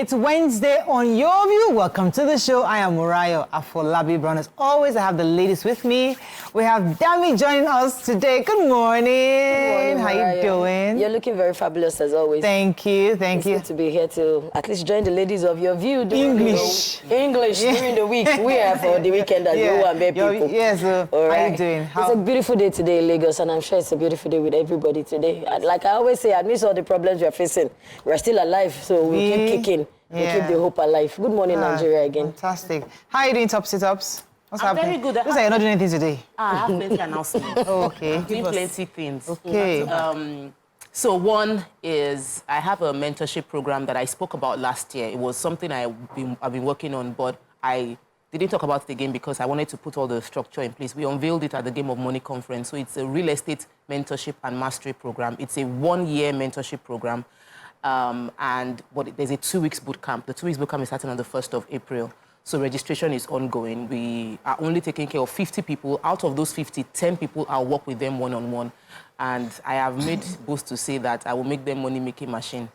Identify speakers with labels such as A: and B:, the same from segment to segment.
A: It's Wednesday on Your View. Welcome to the show. I am Murayo Afolabi Brown. As always, I have the ladies with me. We have Dami joining us today. Good morning.
B: Good morning,
A: how you doing?
B: You're looking very fabulous as always.
A: Thank you.
B: It's good to be here to at least join the ladies of Your View.
A: English
B: during the week. We are for the weekend as you and me people.
A: Yes,
B: all right.
A: How you doing?
B: It's a beautiful day today in Lagos, and I'm sure it's a beautiful day with everybody today. Like I always say, amidst all the problems we're facing, we're still alive, so we'll keep kicking. We keep the hope alive. Good morning, Nigeria again.
A: Fantastic. How are you doing, top sit-ups? What's
C: I'm
A: happening?
C: very good.
A: Looks like you're not doing anything today.
C: I have plenty announcements.
A: Oh, okay.
C: I'm doing plenty things.
A: Okay.
C: So one is I have a mentorship program that I spoke about last year. It was something I've been working on, but I didn't talk about it again because I wanted to put all the structure in place. We unveiled it at the Game of Money conference. So it's a real estate mentorship and mastery program. It's a 1-year mentorship program. But there's a 2 weeks boot camp. The 2 weeks boot camp is starting on the 1st of April. So registration is ongoing. We are only taking care of 50 people. Out of those 50, 10 people, I'll work with them one-on-one. And I have made boast to say that I will make them money-making machine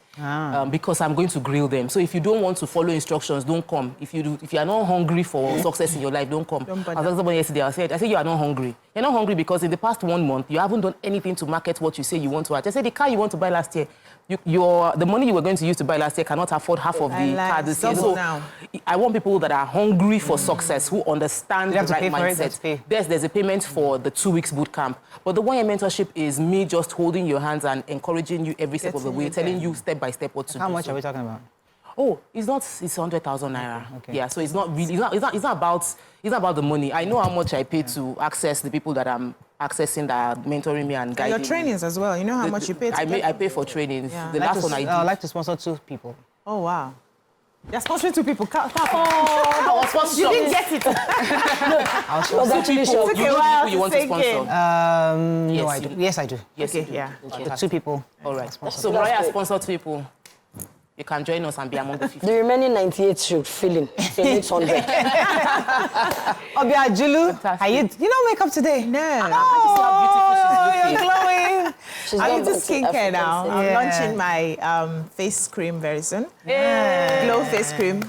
C: because I'm going to grill them. So if you don't want to follow instructions, don't come. If you are not hungry for success in your life, don't come. I was somebody yesterday, I said you are not hungry. You're not hungry because in the past 1 month, you haven't done anything to market what you say you want to. I said the car you want to buy last year, the money you were going to use to buy last year cannot afford half of the car this year. So I want people that are hungry for success, who understand the right mindset. There's a payment for the 2 weeks boot camp. But the 1-year mentorship is me just holding your hands and encouraging you every step of the way, telling you step by step what to do.
A: How much are we talking about?
C: Oh, it's 100,000 naira. Okay. Yeah, so it's not really, it's not about the money. I know how much I pay to access the people that I'm accessing, that are mentoring me and guiding
D: your trainings as well. You know how much you pay to
C: I pay for trainings.
D: Yeah.
C: The last one I did.
A: I'd like to sponsor 2 people.
D: Oh, wow. You're sponsoring 2 people.
C: You didn't get it.
A: I'll sponsor
C: 2 people. You want to sponsor?
A: No, I do. Yes, I do.
C: Yes,
D: okay, yeah.
A: Okay. The 2 people.
C: All right. So Mariah sponsored 2 people. You can join us and be among the 50.
B: The remaining 98 should fill in. So it's 100.
A: Obia Julu, you don't make up today?
D: No.
A: Oh, you're glowing.
D: I'm into skincare now. I'm launching my face cream very soon. Glow face cream.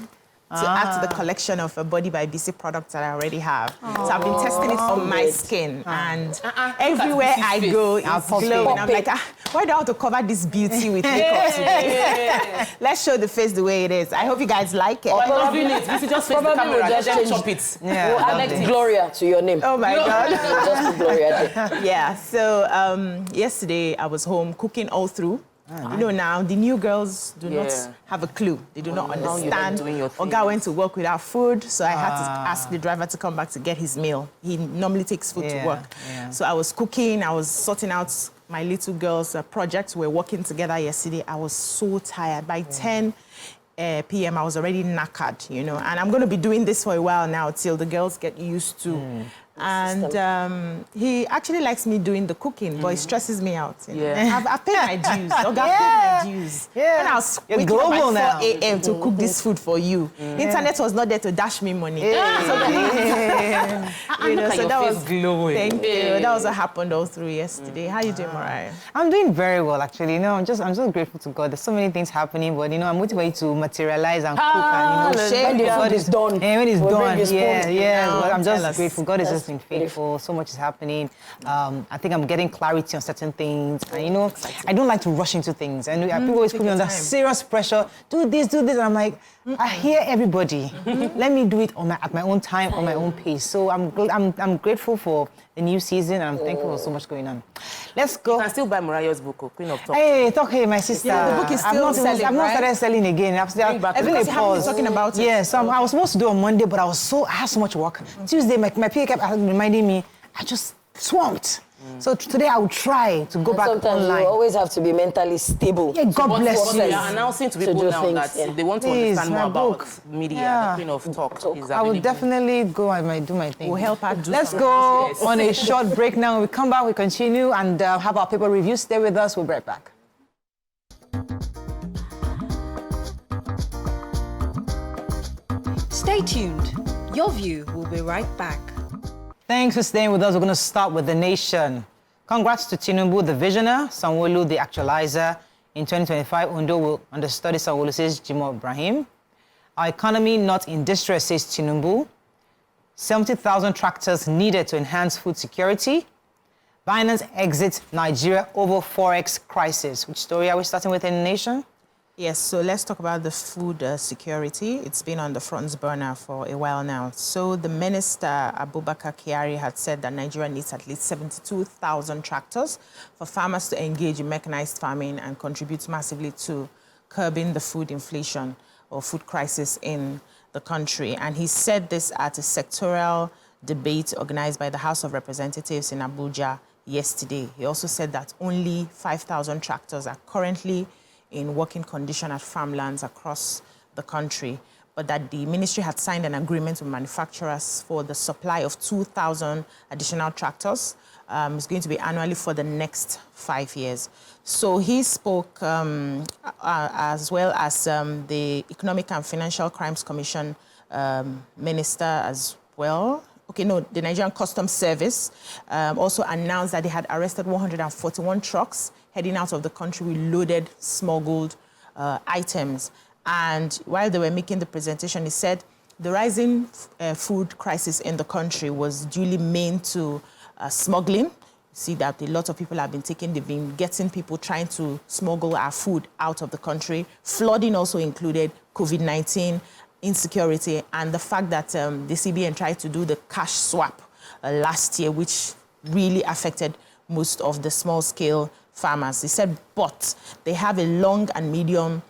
D: To add to the collection of Body by BC products that I already have. So I've been testing it on my skin, and everywhere I go, it's glowing. I'm like, why do I have to cover this beauty with makeup today? Let's show the face the way it is. I hope you guys like it.
C: Probably this is just face the camera, just chop it.
B: We'll add Gloria to your name.
D: Oh my God.
B: Just put Gloria.
D: Yeah, so yesterday I was home cooking all through. You know, now the new girls do not have a clue. They do not understand. Oga went to work without food, so I had to ask the driver to come back to get his meal. He normally takes food to work. So I was cooking, I was sorting out my little girls' projects. We were working together yesterday. I was so tired. By 10 p.m. I was already knackered, you know, and I'm going to be doing this for a while now till the girls get used to. And he actually likes me doing the cooking, but it stresses me out. You know? I've paid my dues. I've paid my dues. And I was waking up at 4 a.m. to cook this food for you. Internet was not there to dash me money. So that was glowing. Thank you. That was what happened all through yesterday. How are you doing, Mariah?
A: I'm doing very well, actually. You know, I'm just grateful to God. There's so many things happening, but you know, I'm waiting for it to materialize and cook and
B: when the food is done.
A: And when it's done,
D: No,
A: but I'm just grateful. God is just been faithful. So much is happening. I think I'm getting clarity on certain things. And you know, I don't like to rush into things. And people always put me under serious pressure. Do this. And I'm like, I hear everybody. Let me do it at my own time, on my own pace. So I'm grateful for the new season, and I'm thankful for so much going on. Let's go.
C: You can still buy Mariah's book, Queen of Talk.
A: Hey, talk here, my sister.
D: Yeah, the book is still selling,
A: I've not started selling again. I've been
D: talking about it.
A: Yeah, so I was supposed to do on Monday, but I had so much work. Tuesday, my PA kept reminding me, I just swamped. So today I will try to go back
B: sometimes
A: online.
B: You always have to be mentally stable.
A: Yeah, God bless you.
C: We are announcing to people now that they want to understand more about media. The Queen of Talk is available.
A: I will definitely go and do my thing.
D: We'll help her do
A: Let's go on a short break now. When we come back, we continue and have our paper review. Stay with us. We'll be right back.
E: Stay tuned. Your View will be right back.
A: Thanks for staying with us. We're going to start with the nation. Congrats to Tinubu, the visionary, Sanwo-Olu, the actualizer. In 2025, Ondo will understudy Sanwo-Olu, says Jimoh Ibrahim. Our economy not in distress, says Tinubu. 70,000 tractors needed to enhance food security. Binance exits Nigeria over Forex crisis. Which story are we starting with in the nation?
D: Yes, so let's talk about the food security. It's been on the front burner for a while now. So the minister, Abubakar Kyari, had said that Nigeria needs at least 72,000 tractors for farmers to engage in mechanized farming and contribute massively to curbing the food inflation or food crisis in the country. And he said this at a sectoral debate organized by the House of Representatives in Abuja yesterday. He also said that only 5,000 tractors are currently in working condition at farmlands across the country, but that the ministry had signed an agreement with manufacturers for the supply of 2,000 additional tractors. It's going to be annually for the next 5 years. So he spoke as well as the Economic and Financial Crimes Commission minister as well. The Nigerian Customs Service also announced that they had arrested 141 trucks heading out of the country with loaded smuggled items. And while they were making the presentation, he said the rising food crisis in the country was duly meant to smuggling. You see that a lot of people have been they've been getting people trying to smuggle our food out of the country. Flooding also included, COVID-19, insecurity, and the fact that the CBN tried to do the cash swap last year, which really affected most of the small-scale farmers. He said, but they have a long and medium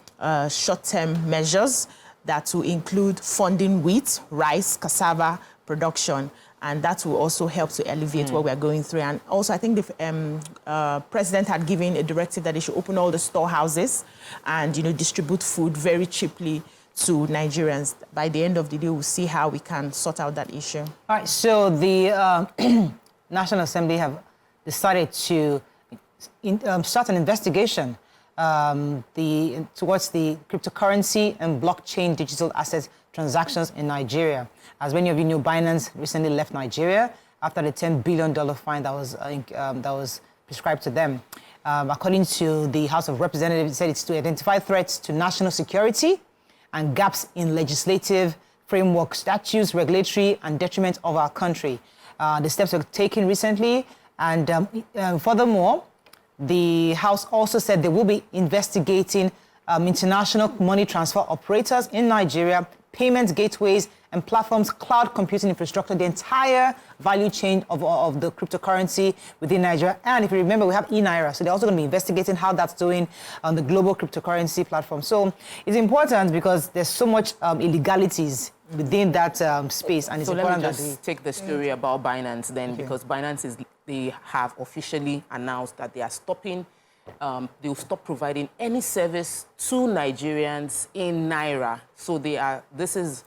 D: short-term measures that will include funding wheat, rice, cassava production, and that will also help to alleviate what we're going through. And also, I think the president had given a directive that they should open all the storehouses and, distribute food very cheaply to Nigerians. By the end of the day, we'll see how we can sort out that issue.
A: All right, so the National Assembly have decided to start an investigation towards the cryptocurrency and blockchain digital asset transactions in Nigeria. As many of you know, Binance recently left Nigeria after the $10 billion fine that was prescribed to them. According to the House of Representatives, it said it's to identify threats to national security and gaps in legislative framework, statutes, regulatory, and detriment of our country. The steps were taken recently, and furthermore, the House also said they will be investigating international money transfer operators in Nigeria, payment gateways, and platforms, cloud computing infrastructure, the entire value chain of the cryptocurrency within Nigeria. And if you remember, we have e-Naira, so they're also going to be investigating how that's doing on the global cryptocurrency platform. So it's important because there's so much illegalities within that space, and it's important that
C: let me just take the story about Binance then, because Binance they have officially announced that they are stopping. They will stop providing any service to Nigerians in Naira. So this is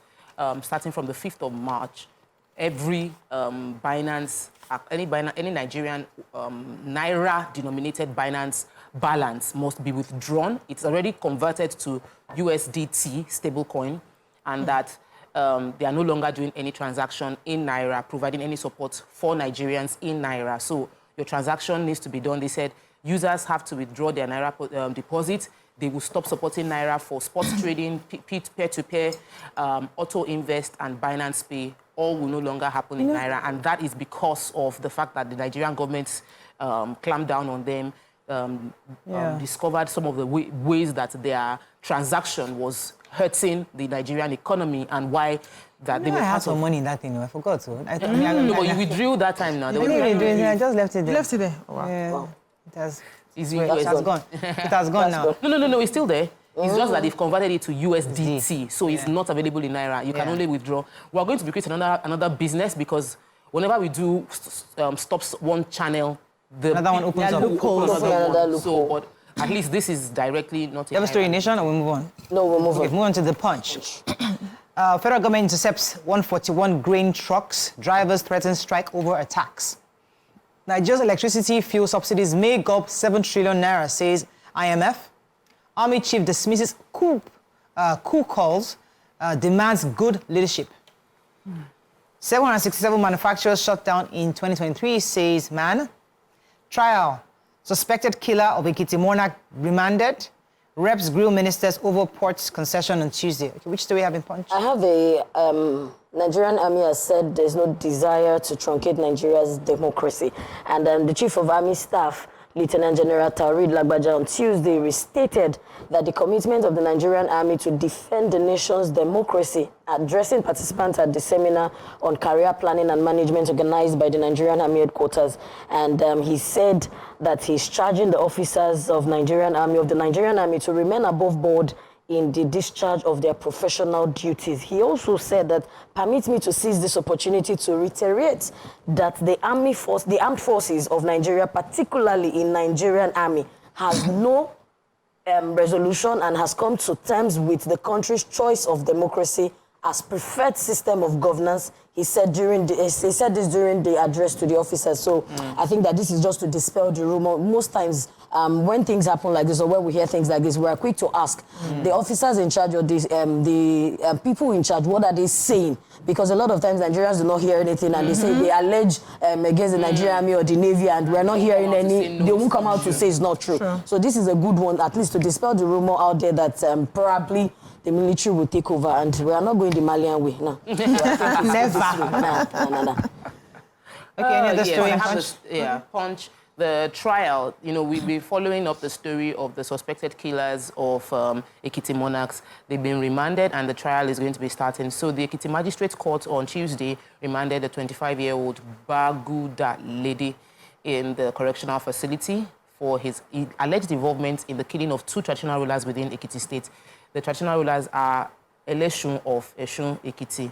C: starting from the 5th of March. Every Binance, any Nigerian Naira-denominated Binance balance must be withdrawn. It's already converted to USDT stablecoin, and that they are no longer doing any transaction in Naira, providing any support for Nigerians in Naira. So your transaction needs to be done. They said users have to withdraw their Naira deposit. They will stop supporting Naira for sports trading, peer-to-peer, auto-invest, and Binance Pay. All will no longer happen in Naira, and that is because of the fact that the Nigerian government clamped down on them, discovered some of the ways that their transaction was hurting the Nigerian economy, and why that they were
A: I had some money in that thing. I forgot to.
C: No, but you withdrew that time now.
A: I just left it there.
D: Left it there? Oh, wow.
A: Yeah.
D: Wow.
A: It has gone. It has gone now.
C: No, it's still there. It's just that they've converted it to USDT, so it's not available in Naira. You can only withdraw. We're going to be creating another business, because whenever we do stops one channel,
A: another one opens up.
C: Another loophole. So, but at least this is directly not in
A: You have a story in Nation, or we move on?
B: No, we'll move on.
A: Move on to the Punch. Federal government intercepts 141 grain trucks. Drivers threaten strike over attacks. Nigeria's electricity fuel subsidies may gulp 7 trillion naira, says IMF. Army chief dismisses coup calls, demands good leadership. 767 manufacturers shut down in 2023, says MAN. Trial. Suspected killer of Ekiti monarch remanded. Reps grill ministers over port concession on Tuesday. Okay, which story have in Punch?
B: I have a Nigerian army has said there's no desire to truncate Nigeria's democracy. And the chief of army staff, Lieutenant General Taoreed Lagbaja, on Tuesday restated that the commitment of the Nigerian army to defend the nation's democracy, addressing participants at the seminar on career planning and management organized by the Nigerian Army headquarters. And he said that he's charging the officers of the Nigerian Army to remain above board in the discharge of their professional duties. He also said that, permit me to seize this opportunity to reiterate that the armed forces of Nigeria, particularly in Nigerian army, has no resolution and has come to terms with the country's choice of democracy as preferred system of governance. He said this during the address to the officers. So I think that this is just to dispel the rumor. Most times when things happen like this or when we hear things like this, we are quick to ask the officers in charge or the people in charge, what are they saying? Because a lot of times Nigerians do not hear anything and they say they allege against the Nigerian Army or the Navy, and we're not hearing any, they won't come out to say it's not true. So this is a good one, at least to dispel the rumor out there that probably the military will take over, and we are not going the Malian way. No.
A: Never.
B: No.
A: Okay, any other story in
C: Punch? Punch. The trial, we've been following up the story of the suspected killers of Ekiti monarchs. They've been remanded and the trial is going to be starting. So the Ekiti Magistrates Court on Tuesday remanded a 25-year-old Baguda lady in the correctional facility for his alleged involvement in the killing of 2 traditional rulers within Ekiti State. The traditional rulers are Eleshun of Eshun Ekiti,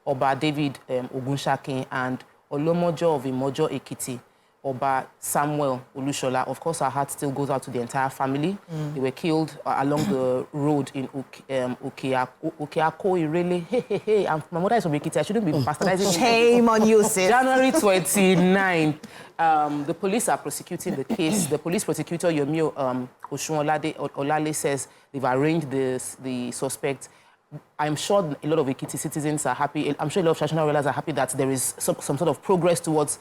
C: Oba David Ogunshakin, and Olomojo of Imojo Ekiti, Oba Samuel Olushola. Of course, our heart still goes out to the entire family. They were killed along the road in Okeako, Irele. Hey. My mother is from Ekiti. I shouldn't be bastardizing.
A: Shame on you, sis.
C: January 29th. The police are prosecuting the case. The police prosecutor, Yomi Oshunolade says they've arraigned the suspect. I'm sure a lot of Ekiti citizens are happy. I'm sure a lot of traditional rulers are happy that there is some sort of progress towards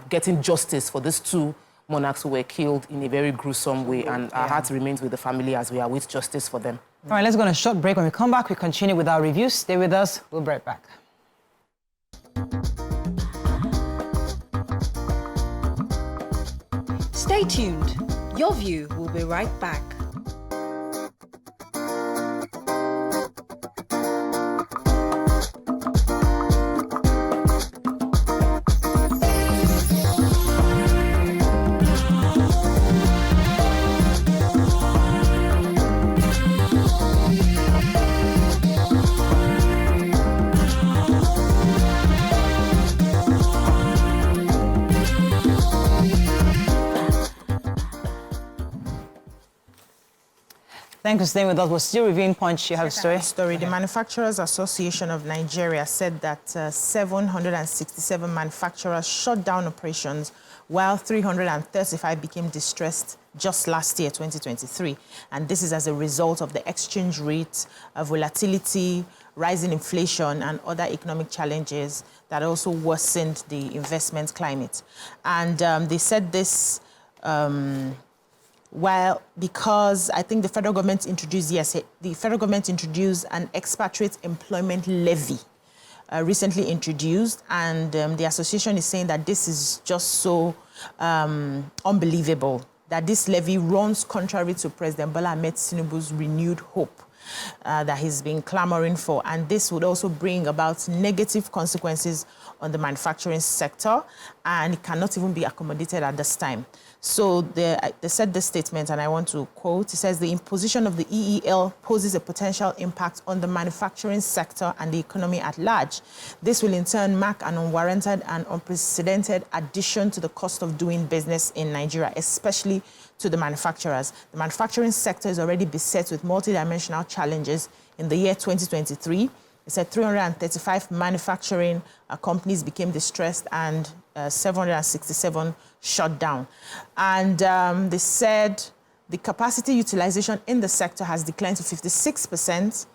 C: getting justice for these 2 monarchs who were killed in a very gruesome way. And our heart remains with the family as we await justice for them.
A: All right, let's go on a short break. When we come back, we continue with our reviews. Stay with us. We'll be right back.
E: Stay tuned. Your View will be right back.
A: Thanks for staying with us. We're still reviewing Punch. You have a story?
D: The Manufacturers Association of Nigeria said that 767 manufacturers shut down operations while 335 became distressed just last year, 2023. And this is as a result of the exchange rate, volatility, rising inflation, and other economic challenges that also worsened the investment climate. And they said this because I think the federal government introduced, the federal government introduced an expatriate employment levy, recently introduced, and the association is saying that this is just so unbelievable, that this levy runs contrary to President Bola Ahmed Tinubu's renewed hope that he's been clamoring for, and this would also bring about negative consequences on the manufacturing sector, and it cannot even be accommodated at this time. So they said this statement, and I want to quote. It says, the imposition of the EEL poses a potential impact on the manufacturing sector and the economy at large. This will in turn mark an unwarranted and unprecedented addition to the cost of doing business in Nigeria, especially to the manufacturers. The manufacturing sector is already beset with multidimensional challenges. In the year 2023, it said 335 manufacturing companies became distressed and 767 shut down. And they said the capacity utilization in the sector has declined to 56%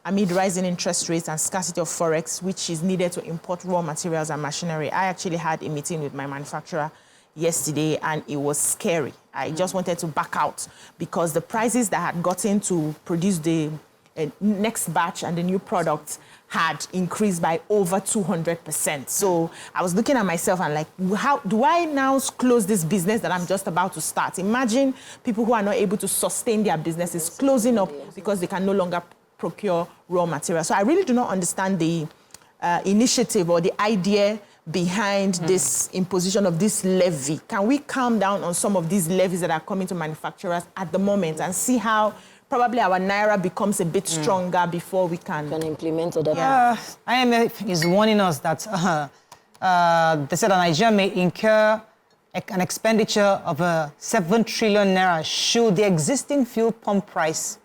D: amid rising interest rates and scarcity of forex, which is needed to import raw materials and machinery. I actually had a meeting with my manufacturer yesterday, and it was scary. I just wanted to back out because the prices that had gotten to produce the next batch and the new product had increased by over 200%. So I was looking at myself and like, how do I now close this business that I'm just about to start? Imagine people who are not able to sustain their businesses closing up because they can no longer procure raw material. So I really do not understand the initiative or the idea behind this imposition of this levy. Can we calm down on some of these levies that are coming to manufacturers at the moment and see how probably our naira becomes a bit stronger before we can
B: implement other
A: IMF is warning us that they said that Nigeria may incur an expenditure of 7 trillion naira should the existing fuel pump price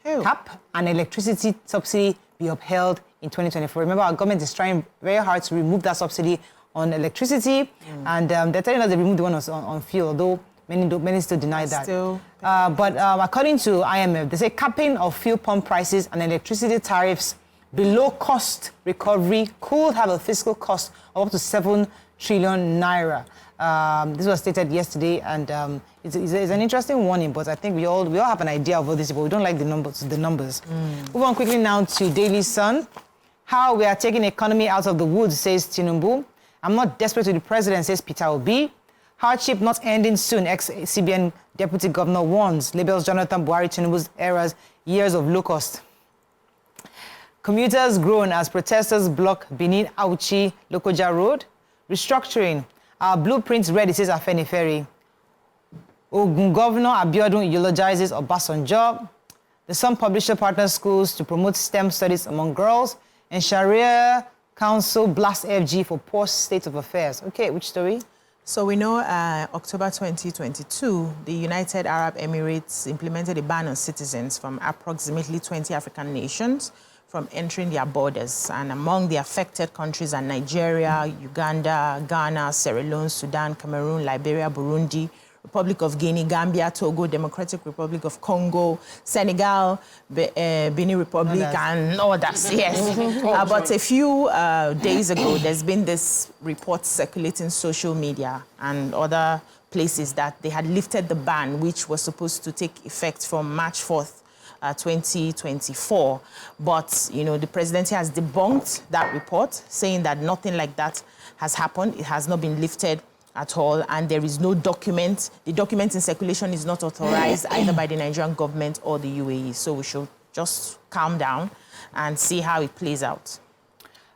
A: cap and electricity subsidy be upheld in 2024. Remember, our government is trying very hard to remove that subsidy on electricity, and they're telling us they removed the one on fuel, although many still deny that. But according to IMF, they say capping of fuel pump prices and electricity tariffs below cost recovery could have a fiscal cost of up to 7 trillion naira. This was stated yesterday, and it's an interesting warning, but I think we all have an idea of all this, but we don't like the numbers. Move on quickly now to Daily Sun. How we are taking the economy out of the woods, says Tinubu. I'm not desperate to the president, says Peter Obi. Hardship not ending soon, ex-CBN Deputy Governor warns, labels Jonathan Buhari Tinubu's era's years of low cost. Commuters groan as protesters block Benin Auchi Lokoja Road. Restructuring. Our blueprints ready, says Afenifere. Ogun Governor Abiodun eulogizes Obasanjo. The Sun publisher partners schools to promote STEM studies among girls. And Sharia Council blasts FG for poor state of affairs. Okay, which story?
D: So we know October 2022, the United Arab Emirates implemented a ban on citizens from approximately 20 African nations from entering their borders. And among the affected countries are Nigeria, Uganda, Ghana, Sierra Leone, Sudan, Cameroon, Liberia, Burundi, Republic of Guinea, Gambia, Togo, Democratic Republic of Congo, Senegal, Benin Republic, and others, yes. But a few days ago, there's been this report circulating social media and other places that they had lifted the ban, which was supposed to take effect from March 4th, 2024. But, you know, the presidency has debunked that report, saying that nothing like that has happened. It has not been lifted at all, and there is no document. The document in circulation is not authorized either by the Nigerian government or the UAE. So we should just calm down and see how it plays out.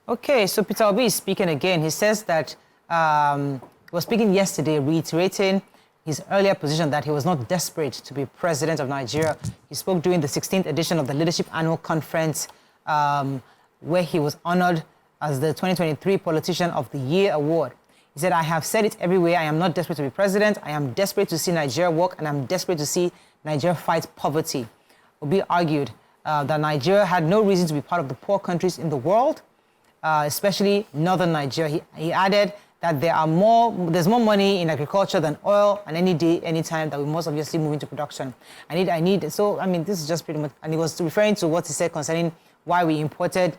A: Okay, so Peter Obi is speaking again. He says that he was speaking yesterday, reiterating his earlier position that he was not desperate to be president of Nigeria. He spoke during the 16th edition of the Leadership Annual Conference, where he was honored as the 2023 Politician of the Year award. He said, I have said it everywhere. I am not desperate to be president. I am desperate to see Nigeria work, and I'm desperate to see Nigeria fight poverty. Obi argued that Nigeria had no reason to be part of the poor countries in the world, especially northern Nigeria. He added that there's more money in agriculture than oil, and any day, any time that we must obviously move into production. So, I mean, this is just pretty much, and he was referring to what he said concerning why we imported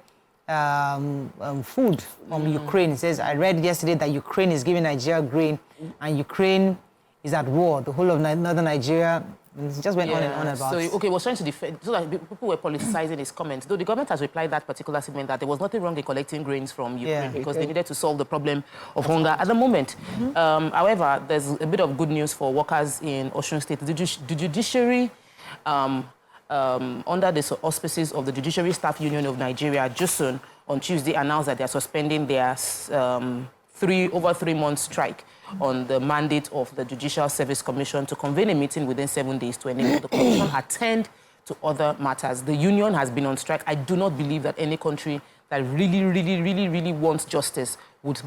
A: food from Ukraine. He says, I read yesterday that Ukraine is giving Nigeria grain, and Ukraine is at war. The whole of northern Nigeria, it just went on and on about.
C: So, okay, was trying to defend, so that people were politicizing his comments. Though the government has replied that particular statement that there was nothing wrong in collecting grains from Ukraine because they needed to solve the problem of hunger at the moment. However, there's a bit of good news for workers in Osun State. The judiciary, under the auspices of the Judiciary Staff Union of Nigeria, JUSUN, on Tuesday announced that they are suspending their over 3 month strike on the mandate of the Judicial Service Commission to convene a meeting within 7 days to enable the commission attend to other matters. The union has been on strike. I do not believe that any country that really wants justice would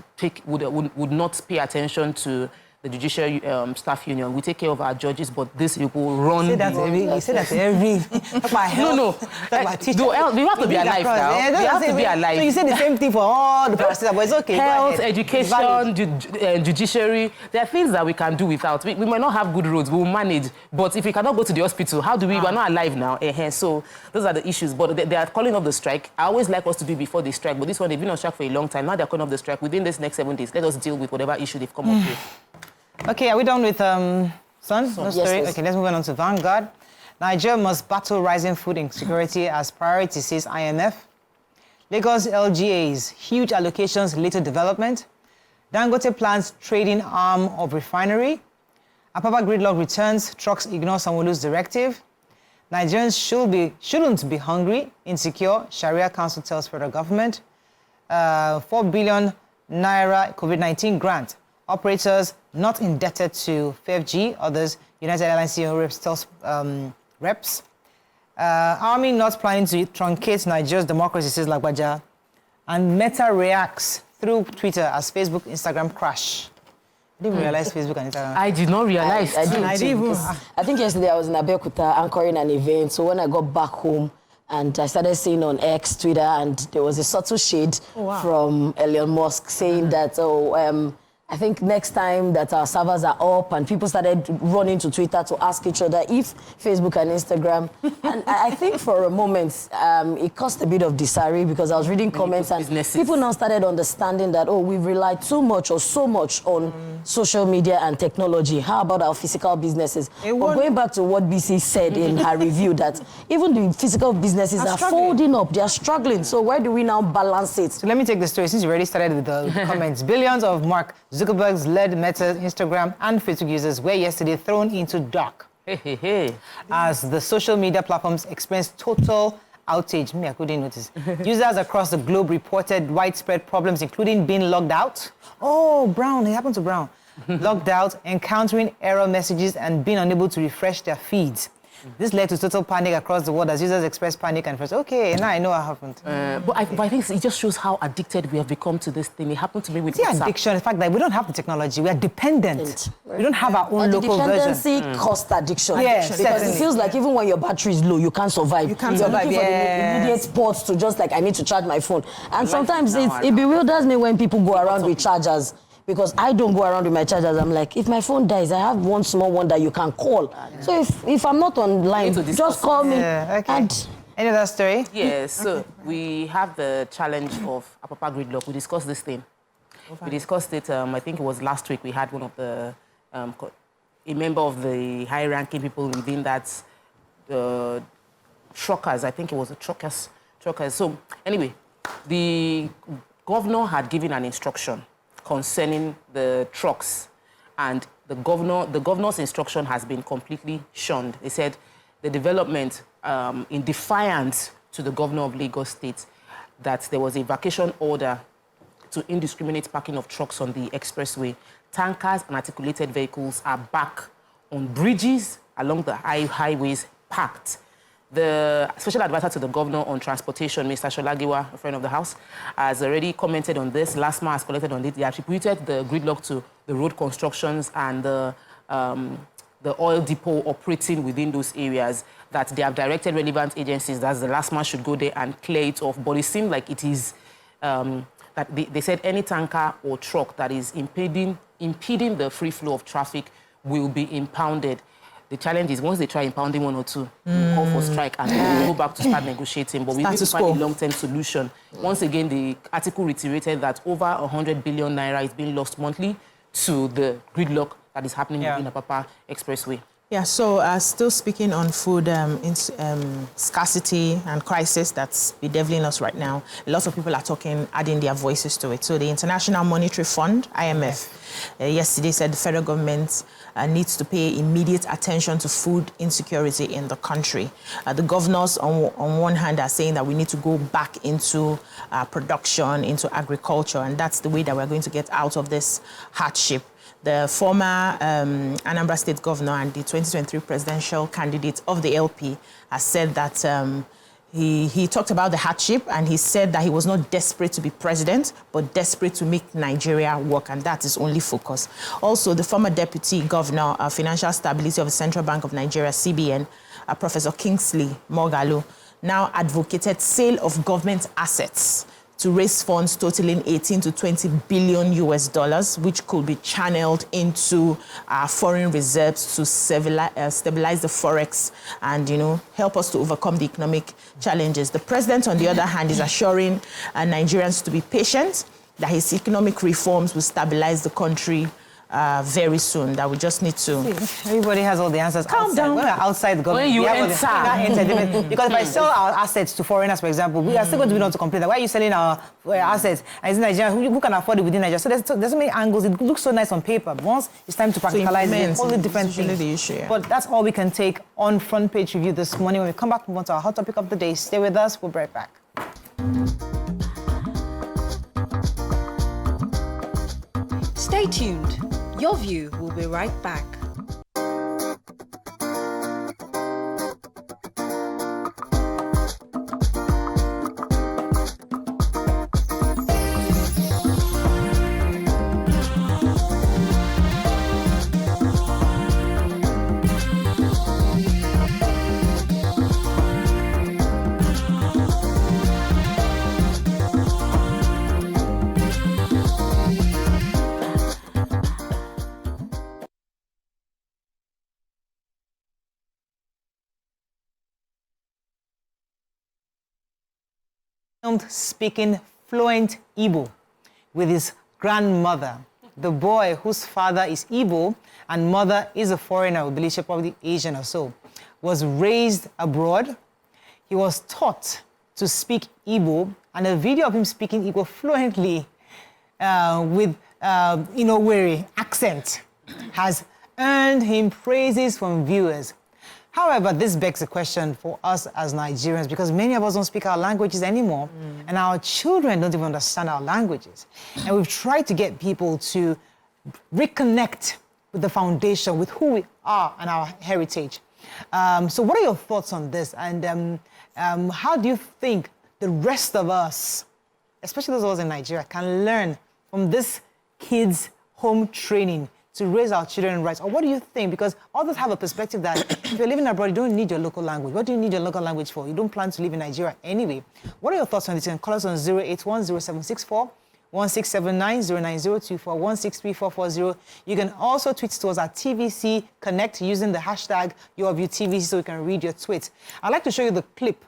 C: not pay attention to the Judiciary Staff Union. We take care of our judges, but these people run.
A: You say that every.
C: No. You have to be alive now. You have to be alive.
A: So you say the same thing for all the paracetamol, but it's okay.
C: Health, education, judiciary. There are things that we can do without. We might not have good roads. We will manage. But if we cannot go to the hospital, how do we? We're not alive now. So those are the issues. But they are calling off the strike. I always like us to do it before the strike. But this one, they've been on strike for a long time. Now they're calling off the strike. Within this next 7 days, let us deal with whatever issue they've come up with.
A: Okay, are we done with Sun? No story?
B: Yes.
A: Okay, let's move on to Vanguard. Nigeria must battle rising food insecurity as priority, says IMF. Lagos LGA's huge allocations lead to development. Dangote plans trading arm of refinery. Apapa gridlock returns, trucks ignore Sanwo-Olu's directive. Nigerians shouldn't be hungry, insecure, Sharia Council tells federal government. 4 billion naira COVID-19 grant. Operators not indebted to FFG, others, United Airlines CEO reps tells reps. Army not planning to truncate Nigeria's democracy, says Lagbaja. And Meta reacts through Twitter as Facebook, Instagram crash. I didn't realize Facebook and Instagram.
C: I did not realize.
B: I think yesterday I was in Abeokuta anchoring an event. So when I got back home and I started seeing on X, Twitter, and there was a subtle shade from Elon Musk saying that, I think next time that our servers are up and people started running to Twitter to ask each other if Facebook and Instagram. And I think for a moment, it caused a bit of disarray because I was reading comments and people now started understanding that, we've relied too much or so much on social media and technology. How about our physical businesses? But going back to what BC said in her review, that even the physical businesses are folding up, they are struggling. So where do we now balance it?
A: So let me take the story since you already started with the comments. Billions of Mark Zuckerberg's led Meta, Instagram, and Facebook users were yesterday thrown into dark as the social media platforms experienced total outage. I couldn't notice. Users across the globe reported widespread problems, including being logged out. Oh, Brown, it happened to Brown. Logged out, encountering error messages, and being unable to refresh their feeds. This led to total panic across the world as users expressed panic and first, okay, now I know what happened.
C: But I think it just shows how addicted we have become to this thing. It happened to me with WhatsApp.
A: Addiction, the fact that we don't have the technology, we are dependent. We don't have our own local version.
B: Dependency caused addiction.
A: Yes,
B: because
A: certainly.
B: it feels like even when your battery is low, you can't survive.
A: You can't survive,
B: looking for the immediate spots to just I need to charge my phone. And sometimes it bewilders me when people go around with chargers. Because I don't go around with my chargers. I'm like, if my phone dies, I have one small one that you can call. So if I'm not online, just call me.
A: Yeah, okay. Any other story?
C: Yes, so we have the challenge of Apapa gridlock. We discussed this thing. We discussed it, I think it was last week. We had one of the, a member of the high-ranking people within that, truckers. I think it was the truckers. So anyway, the governor had given an instruction concerning the trucks, and the governor's instruction has been completely shunned. They said the development, in defiance to the governor of Lagos State, that there was a vacation order to indiscriminate parking of trucks on the expressway. Tankers and articulated vehicles are back on bridges along the highways parked. The special advisor to the governor on transportation, Mr. Sholagiwa, a friend of the house, has already commented on this. LASMA has collected on it. They attributed the gridlock to the road constructions and the oil depot operating within those areas, that they have directed relevant agencies, that the LASMA should go there and clear it off. But it seemed like it is, that they said any tanker or truck that is impeding the free flow of traffic will be impounded. The challenge is once they try impounding one or two, we'll call for strike and we'll go back to start negotiating. But we need to find a long-term solution. Once again, the article reiterated that over 100 billion naira is being lost monthly to the gridlock that is happening in the Apapa Expressway.
D: Yeah, so still speaking on food scarcity and crisis that's bedeviling us right now, lots of people are adding their voices to it. So the International Monetary Fund, IMF, yesterday said the federal government needs to pay immediate attention to food insecurity in the country. The governors, on one hand, are saying that we need to go back into production, into agriculture, and that's the way that we're going to get out of this hardship. The former Anambra State governor and the 2023 presidential candidate of the LP has said that he talked about the hardship, and he said that he was not desperate to be president, but desperate to make Nigeria work, and that is only focus. Also, the former deputy governor of financial stability of the Central Bank of Nigeria, CBN, Professor Kingsley Moghalu, now advocated sale of government assets to raise funds totaling 18 to 20 billion US dollars, which could be channeled into foreign reserves to stabilize the forex and, help us to overcome the economic challenges. The president, on the other hand, is assuring Nigerians to be patient, that his economic reforms will stabilize the country very soon that we just need to...
A: Everybody has all the answers.
D: Calm down.
A: When we're outside the government,
C: When you
A: enter. Because if I sell our assets to foreigners, for example, we are still going to be able to complain that why are you selling our assets? And it's Nigeria, who can afford it within Nigeria? So there's so many angles. It looks so nice on paper. But once it's time to practicalize it, all the different things.
D: The issue, yeah.
A: But that's all we can take on Front Page Review this morning. When we come back, we move on to our hot topic of the day. Stay with us. We'll be right back.
E: Stay tuned. Your View will be right back.
A: Speaking fluent Igbo with his grandmother. The boy, whose father is Igbo and mother is a foreigner, we believe she's probably Asian or so, was raised abroad. He was taught to speak Igbo, and a video of him speaking Igbo fluently with Owerri accent has earned him praises from viewers. However, this begs a question for us as Nigerians, because many of us don't speak our languages anymore, and our children don't even understand our languages. And we've tried to get people to reconnect with the foundation, with who we are and our heritage. So what are your thoughts on this? And how do you think the rest of us, especially those of us in Nigeria, can learn from this kids' home training to raise our children rights? Or what do you think? Because others have a perspective that if you're living abroad, you don't need your local language. What do you need your local language for? You don't plan to live in Nigeria anyway. What are your thoughts on this? You can call us on 081-0764-1679, 09024-163440. You can also tweet to us at TVC Connect using the hashtag YourViewTVC so we can read your tweets. I'd like to show you the clip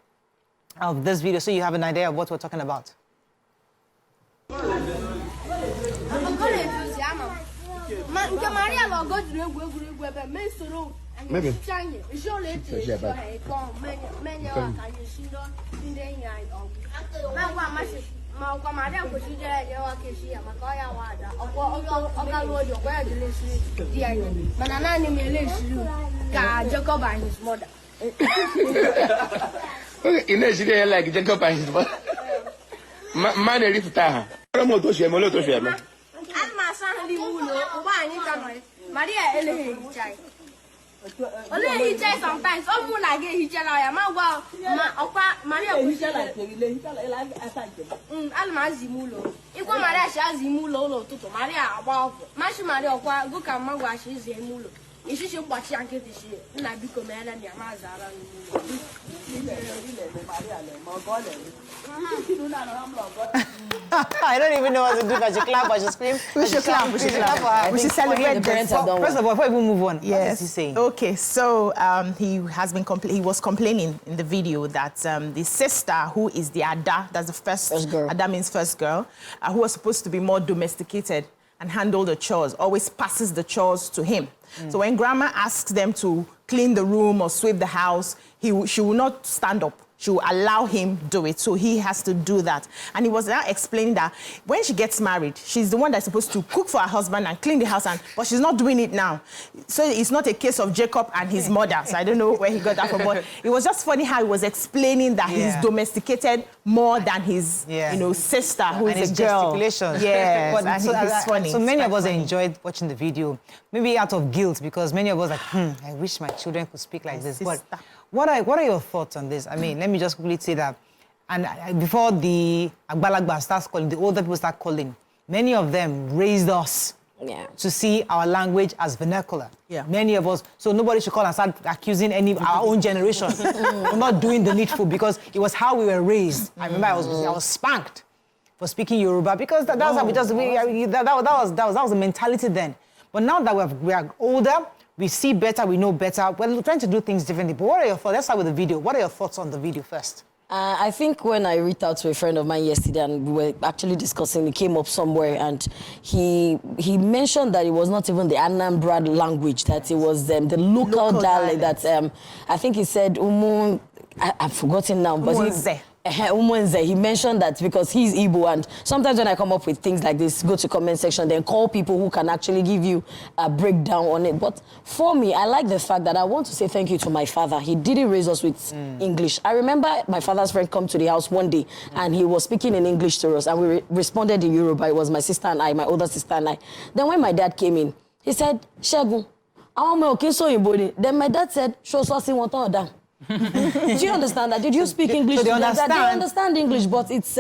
A: of this video so you have an idea of what we're talking about.
F: Maybe. Like Jacob and his mother. Man,
G: Maria only he says sometimes. Often I get his channel. Maria Almazimulo. Iko Maria Shazimulo to Maria about Mashi Maria go can Magwashi Zemulo. You should watch and get this year. And I become a man and Yamazara.
A: I don't even know what to do. I should clap, I should scream.
D: We should clap. We should celebrate the parents.
A: First of all, before we move on,
D: yes.
A: what is he saying?
D: Okay, so he was complaining in the video that the sister, who is the Ada, that's the first girl. Ada means first girl, who was supposed to be more domesticated and handle the chores, always passes the chores to him. So when grandma asks them to clean the room or sweep the house, she will not stand up. She will allow him do it, so he has to do that. And he was now explaining that when she gets married, she's the one that's supposed to cook for her husband and clean the house, but she's not doing it now. So it's not a case of Jacob and his mother. So I don't know where he got that from, but it was just funny how he was explaining that he's domesticated more than his, sister, who is a girl. Yes,
A: but
D: and it's funny.
A: So many of us enjoyed watching the video, maybe out of guilt, because many of us are like, I wish my children could speak like this. But what are your thoughts on this? I mean, let me just quickly say that. And before the Agbalagba starts calling, the older people start calling, many of them raised us to see our language as vernacular. Yeah. Many of us. So nobody should call and start accusing our own generation. We're not doing the needful because it was how we were raised. I remember I was spanked for speaking Yoruba because that was the mentality then. But now that we are older, we see better, we know better. We're trying to do things differently. But what are your thoughts? Let's start with the video. What are your thoughts on the video first?
B: I think when I reached out to a friend of mine yesterday and we were actually discussing, it came up somewhere and he mentioned that it was not even the Anambra language, that it was the local dialect that, I think he said, I've forgotten now, but he mentioned that because he's Igbo, and sometimes when I come up with things like this, go to comment section, then call people who can actually give you a breakdown on it. But for me, I like the fact that I want to say thank you to my father. He didn't raise us with English. I remember my father's friend come to the house one day and he was speaking in English to us and we responded in Yoruba. It was my sister and I, my older sister and I. Then when my dad came in, he said, Shegun, then my dad said, show something one down. Do you understand that? Did you speak English?
A: So they understand.
B: They understand English, but it's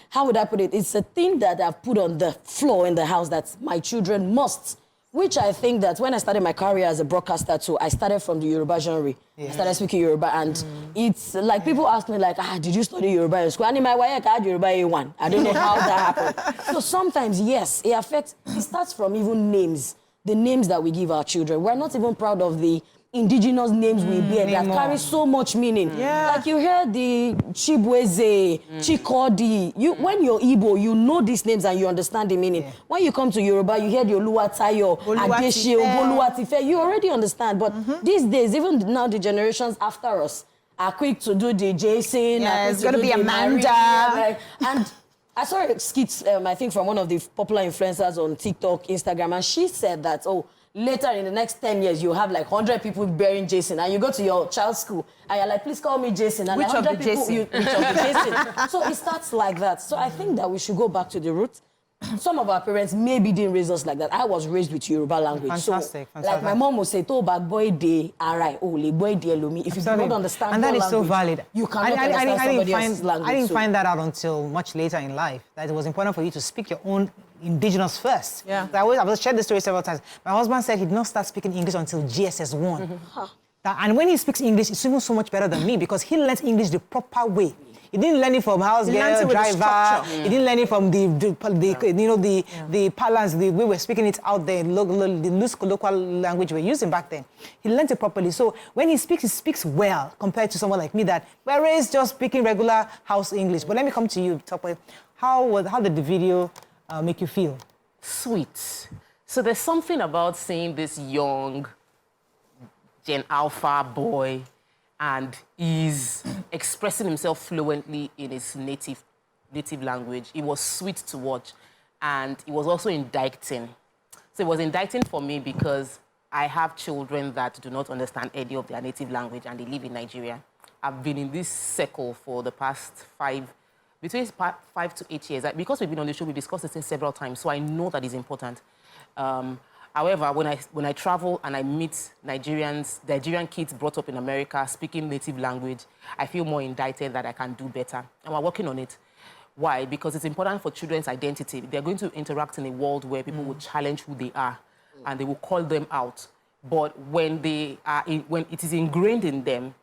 B: how would I put it? It's a thing that I've put on the floor in the house that my children must. Which I think that when I started my career as a broadcaster too, I started from the Yoruba genre. I started speaking Yoruba, and it's like people ask me like, did you study Yoruba in school? And in my way, I had Yoruba A1. I don't know how that happened. So sometimes, yes, it affects. It starts from even names, the names that we give our children. We're not even proud of the indigenous names we bear that carry so much meaning. Like you hear the Chibweze, Chikodi. When you're Igbo, you know these names and you understand the meaning. When you come to Yoruba, you hear the Oluwatayo, Adeshi, Oluwatife. You already understand. But these days, even now, the generations after us are quick to do the Jason.
D: It's going to be Amanda.
B: And I saw a skit, I think, from one of the popular influencers on TikTok, Instagram, and she said that, later in the next 10 years, you have like 100 people bearing Jason, and you go to your child's school, and you're like, please call me Jason. And
D: Which
B: like
D: of the Jason?
B: Which of the Jason? So it starts like that. So I think that we should go back to the roots. Some of our parents maybe didn't raise us like that. I was raised with Yoruba language.
A: Fantastic.
B: Like my mom would say, "To bag boy de arai, le boy de lomi." If you do not understand
A: and that is
B: language,
A: so valid.
B: You cannot understand somebody else's language.
A: I didn't find that out until much later in life. That it was important for you to speak your own indigenous first.
D: Yeah.
A: I've shared this story several times. My husband said he did not start speaking English until GSS 1. And when he speaks English, it's even so much better than me because he learns English the proper way. He didn't learn it from house girl, driver. He didn't learn it from the parlance, the way we're speaking it out there, the loose local language we're using back then. He learned it properly. So when he speaks well compared to someone like me that we're raised just speaking regular house English. But let me come to you, Tope. How did the video make you feel?
C: Sweet. So there's something about seeing this young Gen Alpha boy and he's expressing himself fluently in his native language. It was sweet to watch, and it was also indicting. So it was indicting for me because I have children that do not understand any of their native language and they live in Nigeria. I've been in this circle for the past between 5 to 8 years. Because we've been on the show, we discussed this several times, so I know that is important. However, when I travel and I meet Nigerian kids brought up in America speaking native language, I feel more indicted that I can do better. And we're working on it. Why? Because it's important for children's identity. They're going to interact in a world where people will challenge who they are and they will call them out. But when it is ingrained in them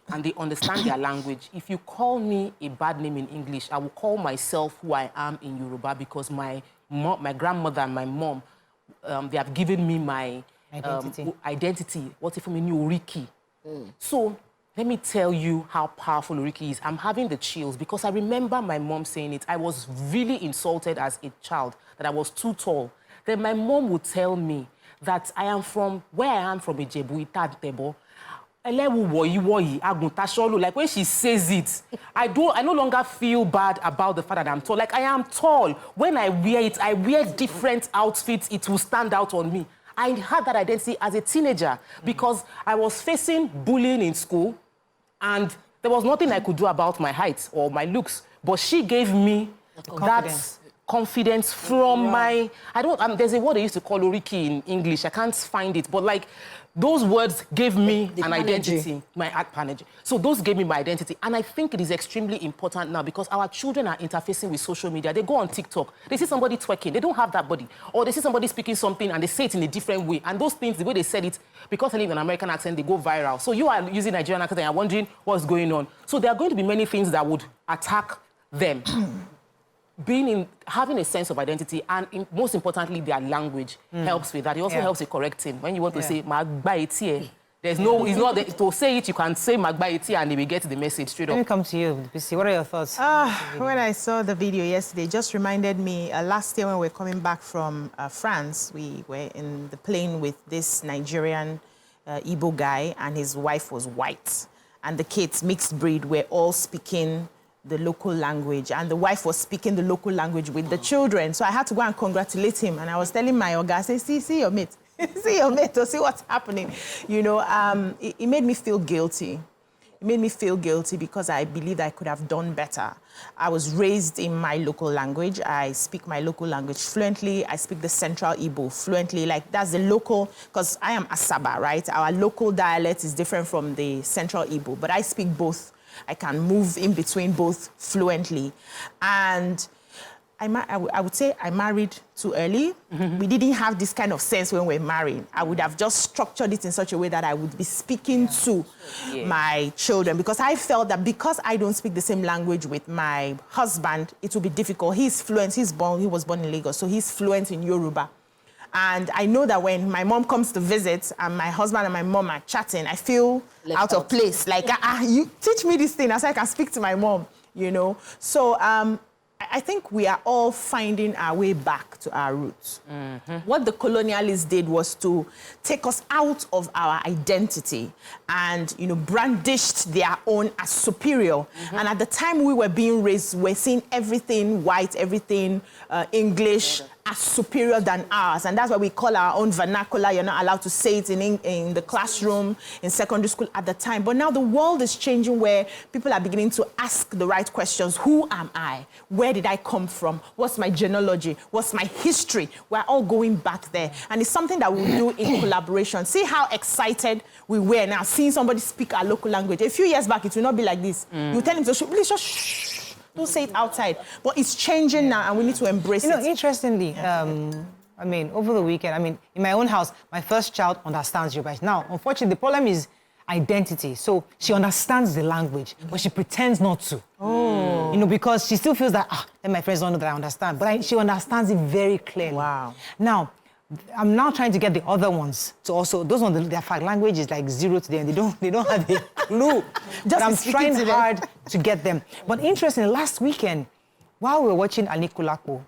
C: and they understand their language, if you call me a bad name in English, I will call myself who I am in Yoruba because my grandmother and my mom, they have given me my identity. What if I mean Oriki? So let me tell you how powerful Oriki is. I'm having the chills because I remember my mom saying it. I was really insulted as a child that I was too tall. Then my mom would tell me that I am from where I am from Ijebu, Itadebo. Like when she says it, I no longer feel bad about the fact that I'm tall. Like I am tall. When I wear it, I wear different outfits. It will stand out on me. I had that identity as a teenager because I was facing bullying in school and there was nothing I could do about my height or my looks. But she gave me that confidence from my... there's a word they used to call Oriki in English. I can't find it. But like... Those words gave me an identity, my apanagy. So those gave me my identity. And I think it is extremely important now because our children are interfacing with social media. They go on TikTok. They see somebody twerking. They don't have that body. Or they see somebody speaking something and they say it in a different way. And those things, the way they said it, because they live in an American accent, they go viral. So you are using Nigerian accent and you're wondering what's going on. So there are going to be many things that would attack them. Having a sense of identity and most importantly, their language helps with that. It also helps with correcting. When you want to say, there's There's no, it's not, to say it, you can say Magbaiti and they will get the message straight up.
A: Let me come to you, BC. What are your thoughts?
D: When I saw the video yesterday, it just reminded me, last year when we were coming back from France, we were in the plane with this Nigerian Igbo guy, and his wife was white. And the kids, mixed breed, were all speaking the local language, and the wife was speaking the local language with the children. So I had to go and congratulate him, and I was telling my Oga, say, see your mate. See your mate to see what's happening. You know, it made me feel guilty. It made me feel guilty because I believed I could have done better. I was raised in my local language. I speak my local language fluently. I speak the Central Igbo fluently. Like, that's the local, because I am Asaba, right? Our local dialect is different from the Central Igbo, but I speak both. I can move in between both fluently. And I would say I married too early. We didn't have this kind of sense when we were married. I would have just structured it in such a way that I would be speaking to my children, because I felt that because I don't speak the same language with my husband, it would be difficult. He's fluent. He was born in Lagos, so he's fluent in Yoruba. And I know that when my mom comes to visit and my husband and my mom are chatting, I feel out of place. Like, you teach me this thing so I can speak to my mom, you know. So I think we are all finding our way back to our roots. What the colonialists did was to take us out of our identity and, you know, brandished their own as superior. And at the time we were being raised, we're seeing everything white, everything English, as superior than ours. And that's why we call our own vernacular. You're not allowed to say it in the classroom, in secondary school at the time. But now the world is changing, where people are beginning to ask the right questions. Who am I? Where did I come from? What's my genealogy? What's my history? We're all going back there. And it's something that we'll do in collaboration. See how excited we were now, seeing somebody speak our local language. A few years back, it will not be like this. You tell him to, please just shh. Don't say it outside. But it's changing now, and we need to embrace it.
A: You know, interestingly, I mean, over the weekend, I mean, in my own house, my first child understands Yoruba. Now, unfortunately, the problem is identity. So she understands the language, but she pretends not to. You know, because she still feels that, then my friends don't know that I understand. But she understands it very clearly.
D: Wow.
A: Now, I'm now trying to get the other ones to also, those ones, their language is like zero to them. They don't have a clue. But I'm trying hard to get them. But interestingly, last weekend, while we were watching Anikulako,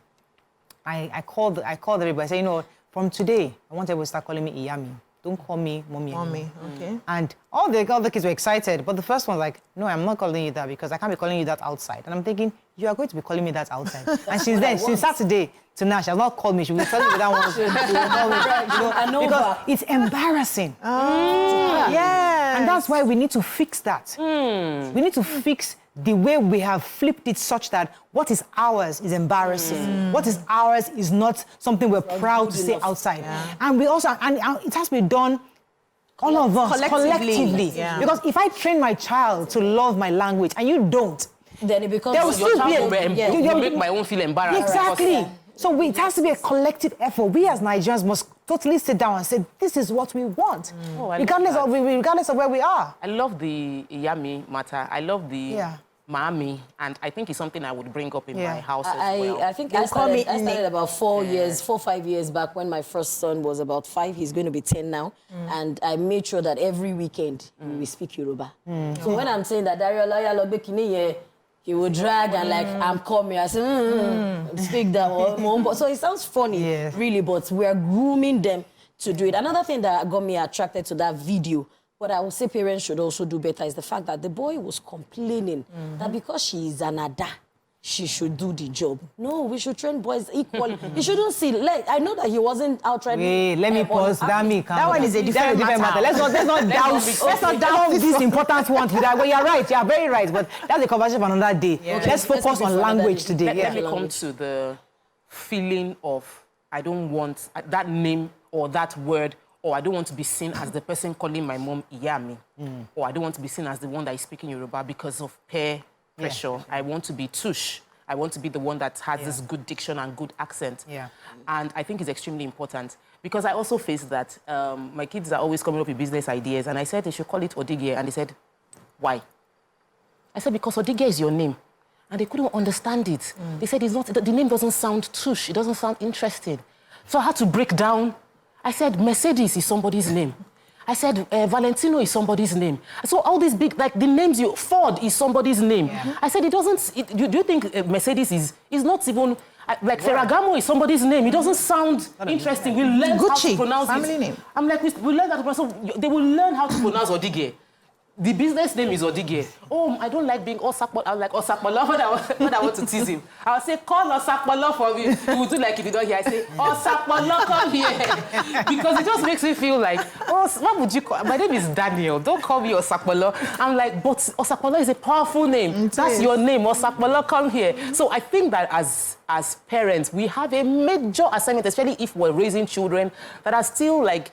A: I called everybody. I said, you know, from today, I want everyone to start calling me Iyami. Don't call me Mommy anymore.
D: Mommy, okay.
A: And all the other kids were excited, but the first one's like, no, I'm not calling you that because I can't be calling you that outside. And I'm thinking, you are going to be calling me that outside. And since then, since Saturday to now, she has not called me. She will tell me that one. She will call me, you know, because it's embarrassing.
D: Yeah.
A: And that's why we need to fix that. We need to fix the way we have flipped it such that what is ours is embarrassing. What is ours is not something we're proud to say outside. And we also, and it has to be done, all of us, collectively.
D: Yeah.
A: Because if I train my child to love my language and you don't,
B: then it becomes...
A: there will still be
C: you make my own feel embarrassed.
A: Exactly. So it has to be a collective effort. We as Nigerians must totally sit down and say, this is what we want, regardless of where we are.
C: I love the Iyami matter. I love the Mami, and I think it's something I would bring up in my house as well.
B: I think I started about 5 years back when my first son was about 5. He's going to be 10 now. And I made sure that every weekend we speak Yoruba. So when I'm saying that, he would drag and like, I'm coming. I say, speak that. So it sounds funny, really, but we are grooming them to do it. Another thing that got me attracted to that video, what I would say parents should also do better, is the fact that the boy was complaining that because she is an Ada, she should do the job. No, we should train boys equally. You shouldn't see. I know that he wasn't outright.
A: Wait, let me pause. That
D: one is a different matter.
A: Let's not doubt this important one. Well, you're right. You're very right. But that's a conversation for another day. Okay. Let's focus on language today.
C: Let me come to the feeling of I don't want that name or that word, or I don't want to be seen as the person calling my mom Iyami, or I don't want to be seen as the one that is speaking Yoruba because of peer pressure. I want to be tush. I want to be the one that has this good diction and good accent. And I think it's extremely important because I also face that my kids are always coming up with business ideas, and I said they should call it Odige, and they said, why? I said, because Odige is your name. And they couldn't understand it. They said it's not, the name doesn't sound tush, it doesn't sound interesting. So I had to break down. I said, Mercedes is somebody's name. I said, Valentino is somebody's name. So all these big, like the names Ford is somebody's name. Yeah. I said, it doesn't, do you think Mercedes is not even, like Ferragamo is somebody's name. It doesn't sound interesting. We learn how to pronounce
D: family
C: it.
D: Name.
C: I'm like, we learn how to pronounce, so they will learn how to pronounce Odige. The business name is Odige. Oh, I don't like being Osakpolo. I was like, Osakpolo, when I want to tease him. I'll say, call Osakpolo for me. He will do like if you don't hear. I say, Osakpolo, come here. Because it just makes me feel like, oh, what would you call? My name is Daniel. Don't call me Osakpolo. I'm like, but Osakpolo is a powerful name. That's your name, Osakpolo, come here. So I think that as parents, we have a major assignment, especially if we're raising children that are still like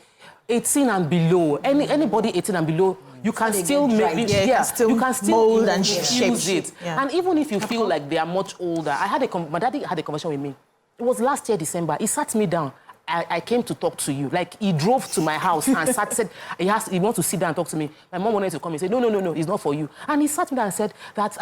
C: 18 and below. Anybody 18 and below, you can still make it, you can still
D: mold and shape
C: it. Yeah. And even if you feel like they are much older, my daddy had a conversation with me. It was last year, December. He sat me down. I came to talk to you. Like, he drove to my house and said, he wants to sit down and talk to me. My mom wanted to come. He said, no, it's not for you. And he sat me down and said that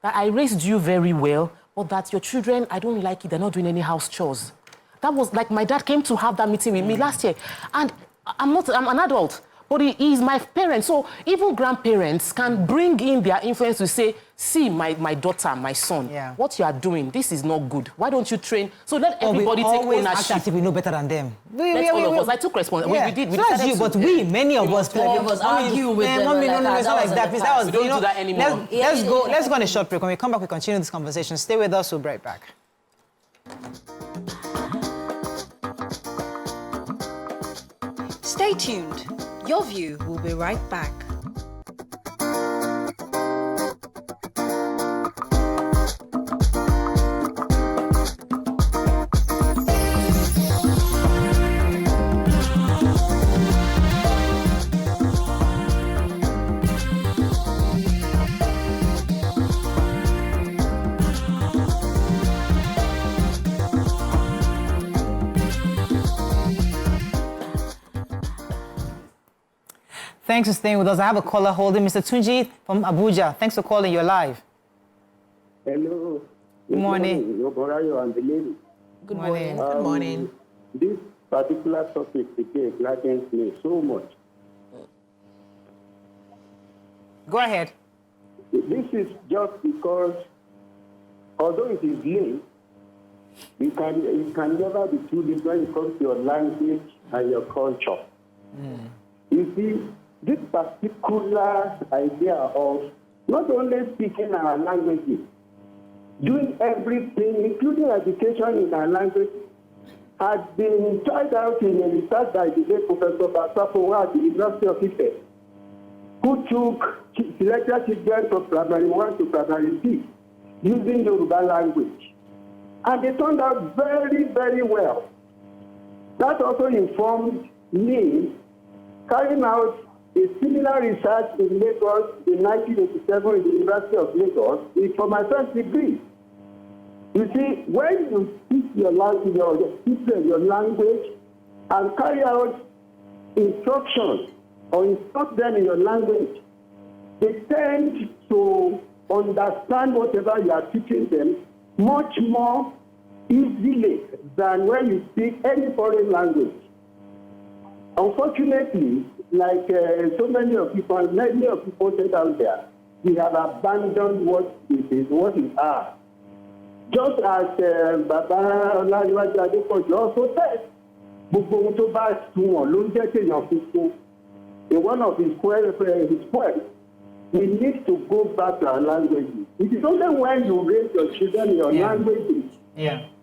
C: I raised you very well, but that your children, I don't like it. They're not doing any house chores. That was like, my dad came to have that meeting with me last year. And I'm an adult. But he is my parent. So even grandparents can bring in their influence to say, see, my daughter, my son, what you are doing, this is not good. Why don't you train? So let everybody take ownership.
A: Act we know better than them.
C: All of us. I took responsibility. We did.
A: Not you, but many of us.
B: All of us argue with them.
A: Mommy, no, it's not like that.
C: We don't do that anymore.
A: Let's go on a short break. When we come back, we continue this conversation. Stay with us. We'll be right back.
E: Stay tuned. Your View will be right back.
A: Thanks for staying with us. I have a caller holding, Mr. Tunji from Abuja. Thanks for calling. You're live.
H: Hello.
A: Good morning.
D: Good morning. Good morning.
H: This particular topic frightens me so much.
A: Go ahead.
H: This is just because, although it is late, it can never be too late when it comes to your language and your culture. You see, this particular idea of not only speaking our languages, doing everything, including education in our language, has been tried out in a research by the late Professor Basapo at the University of Ife, who took selected children from primary 1 to primary 6 using Yoruba language. And they turned out very, very well. That also informed me carrying out a similar research in Lagos in 1987 in the University of Lagos for my first degree. You see, when you speak your language and carry out instructions or instruct them in your language, they tend to understand whatever you are teaching them much more easily than when you speak any foreign language. Unfortunately, like so many of people said out there, we have abandoned what is ours. Just as Baba Lolar Olarwaju also said, in one of his poems, we need to go back to our languages. It is only when you raise your children in your languages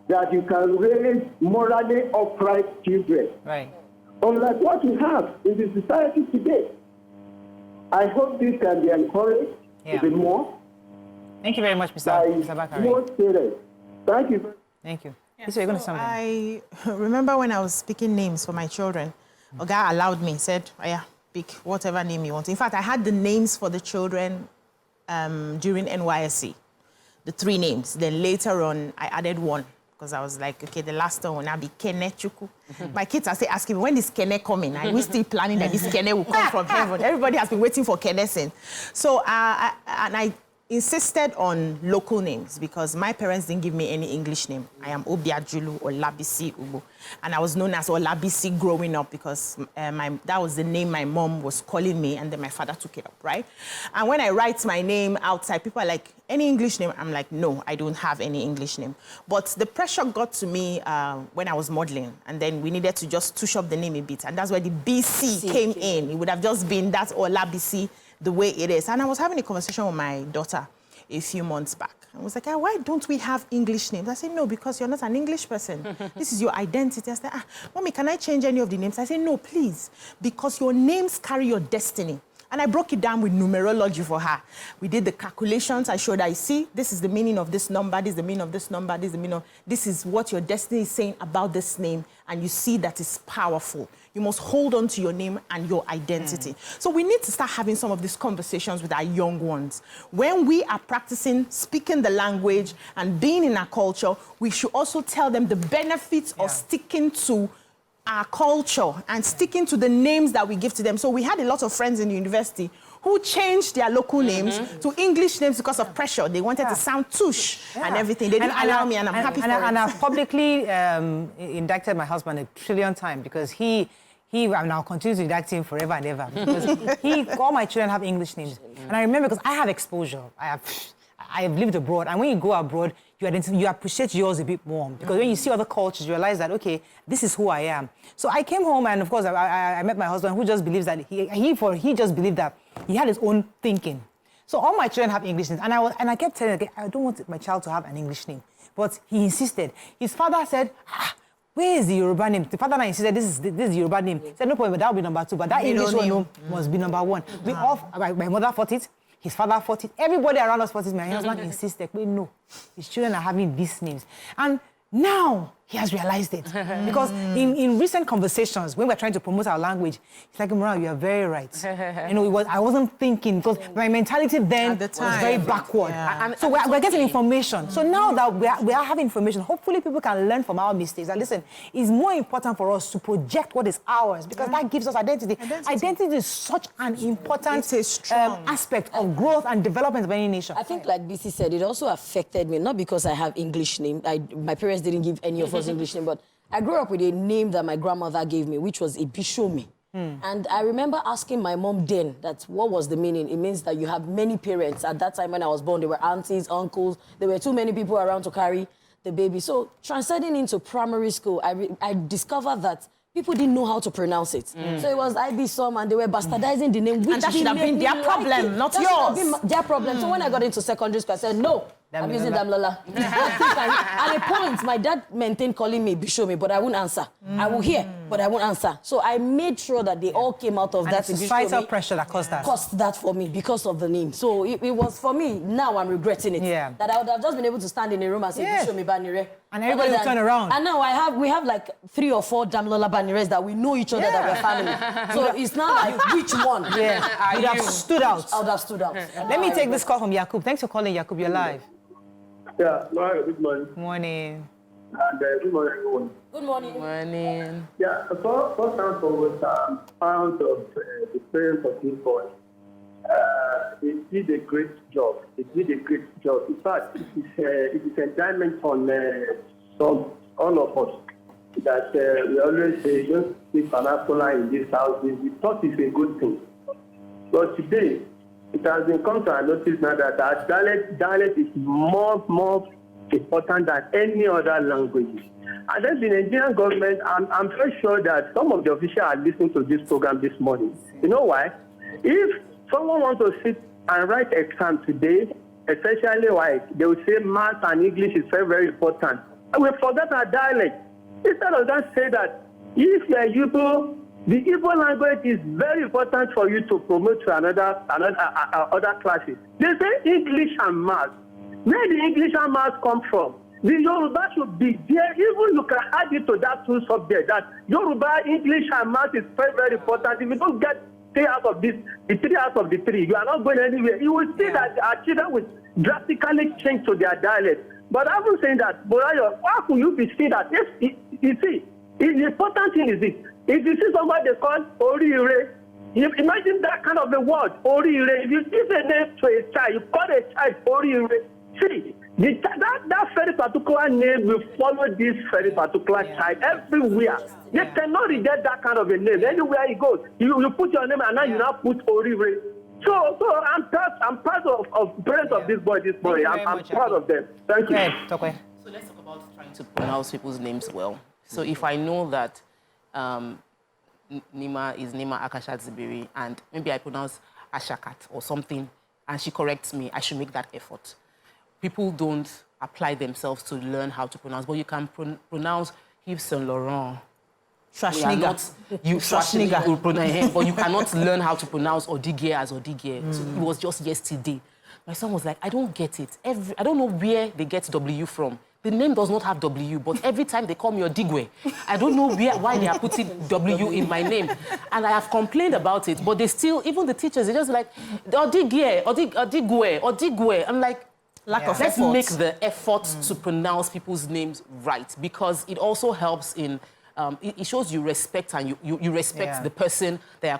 H: that you can raise morally upright children.
A: Right.
H: Unlike what we have in the society today. I hope this can be encouraged a bit more.
A: Thank you very much, Mr. Bakari.
H: Most parents. Thank you.
A: Thank you. Yeah, so you're going to something.
D: I remember when I was picking names for my children, a guy allowed me, said, oh, yeah, pick whatever name you want. In fact, I had the names for the children during NYSC, the 3 names. Then later on, I added 1. Because I was like, okay, the last one will now be Kene Chuku. My kids are still asking me, when is Kene coming? We're still planning that this Kene will come from heaven. Everybody has been waiting for Kene sin. So, and I insisted on local names because my parents didn't give me any English name. I am Obiajulu or Labisi Ubo. And I was known as Olabisi growing up because that was the name my mom was calling me, and then my father took it up, right? And when I write my name outside, people are like, any English name? I'm like, no, I don't have any English name. But the pressure got to me when I was modeling, and then we needed to just touch up the name a bit. And that's where the BC came in. It would have just been that Olabisi the way it is. And I was having a conversation with my daughter a few months back. I was like, why don't we have English names? I said, no, because you're not an English person. This is your identity. I said, Mommy, can I change any of the names? I said, no, please, because your names carry your destiny. And I broke it down with numerology for her. We did the calculations. I showed her, see, this is the meaning of this number, this is the meaning of this number, this is the meaning of, this is what your destiny is saying about this name, and you see that it's powerful. You must hold on to your name and your identity. So we need to start having some of these conversations with our young ones. When we are practicing speaking the language and being in our culture, we should also tell them the benefits of sticking to our culture and sticking to the names that we give to them. So we had a lot of friends in the university who changed their local names to English names because of pressure. They wanted to sound tush and everything. They didn't allow me, and I'm happy for it. And
A: I've publicly indicted my husband 1 trillion times because he and I'll continue to indict him forever and ever because all my children have English names. And I remember because I have exposure. I have lived abroad, and when you go abroad, you appreciate yours a bit more because when you see other cultures, you realize that, okay, this is who I am. So I came home, and of course, I met my husband, who just believes that he just believed that he had his own thinking. So all my children have English names, and I kept telling him, I don't want my child to have an English name, but he insisted. His father said, where is the Yoruba name? The father insisted this is the Yoruba name. He said, no problem, that will be number 2, but that English one must be number 1. We all, my mother fought it. His father fought it. Everybody around us fought it. My husband insisted, wait, no, his children are having these names. And now he has realized it. Because in recent conversations, when we're trying to promote our language, it's like, Mura, you are very right. You know, I wasn't thinking, because my mentality then was very backward. Yeah. So we're getting information. So now that we are having information, hopefully people can learn from our mistakes. And listen, it's more important for us to project what is ours, because that gives us identity. Identity is such an important aspect of growth and development of any nation.
B: I think, like BC said, it also affected me, not because I have English name. My parents didn't give any of us English name, but I grew up with a name that my grandmother gave me, which was Ibishomi. And I remember asking my mom then that what was the meaning. It means that you have many parents. At that time when I was born, there were aunties, uncles. There were too many people around to carry the baby. So transcending into primary school, I discovered that people didn't know how to pronounce it. So it was Ibisom, and they were bastardizing the name. Which
D: and that should have been their problem, not yours.
B: Their problem. So when I got into secondary school, I said, no, I'm using Damlola. At a point, my dad maintained calling me Bishomi, but I wouldn't answer. I will hear, but I won't answer. So I made sure that they all came out of that.
A: Societal pressure that caused that.
B: Cost that for me because of the name. So it was for me. Now I'm regretting it.
A: Yeah.
B: That I would have just been able to stand in a room and say, Bishomi Banire.
A: And everybody will turn around.
B: And now we have like 3 or 4 Damlola Banires that we know each other, that we're family. So it's not like which one.
A: Yeah. You'd have stood out.
B: I would have stood out.
A: Let me take this call from Yakub. Thanks for calling, Yakub. You're live.
H: Yeah, good morning.
A: Morning.
H: And good morning, everyone.
B: Good morning.
C: Morning.
H: Yeah, first and foremost, I'm proud of the parents of this boy. They did a great job. In fact, it is enjoyment on all of us that we always say, don't speak vernacular in this house. We thought it's a good thing. But today, it has been come to our notice now that our dialect is more important than any other language. And then the Nigerian government, I'm very sure that some of the officials are listening to this program this morning. You know why? If someone wants to sit and write exam today, especially white, they will say math and English is very, very important. And we forget our dialect. Instead of that, say that if you are Igbo, the Igbo language is very important for you to promote to other classes. They say English and math. Where the English and math come from? The Yoruba should be there. Even you can add it to that 2 subjects. That Yoruba, English, and math is very, very important. If you don't get 3 out of this, the 3 out of the 3, you are not going anywhere. You will see that our children will drastically change to their dialect. But I was saying that, Borayo, how can you be see that? You see, the important thing is this. If you see somebody they call Orire, Imagine that kind of a word, Orire. If you give a name to a child, you call a child Orire. See, that very particular name will follow this very particular child everywhere. They cannot reject that kind of a name. Anywhere he goes, you put your name and now you now put Orire. So I'm proud of parents of this boy this morning. I'm proud of them. Thank you.
C: So let's talk about trying to pronounce people's names well. So if I know that Nima is Nima Akashat Zibiri and maybe I pronounce Ashakat or something and she corrects me, I should make that effort. People don't apply themselves to learn how to pronounce, but you can pronounce Yves Saint Laurent. Schwarzenegger. But you cannot learn how to pronounce Odigie as Odigie. So it was just yesterday. My son was like, I don't get it. I don't know where they get W from. The name does not have W, but every time they call me Odigwe, I don't know why they are putting W in my name. And I have complained about it, but they still, even the teachers, they're just like, Odigwe. I'm like, let's make the effort to pronounce people's names right, because it also helps in, it shows you respect and you respect the person they are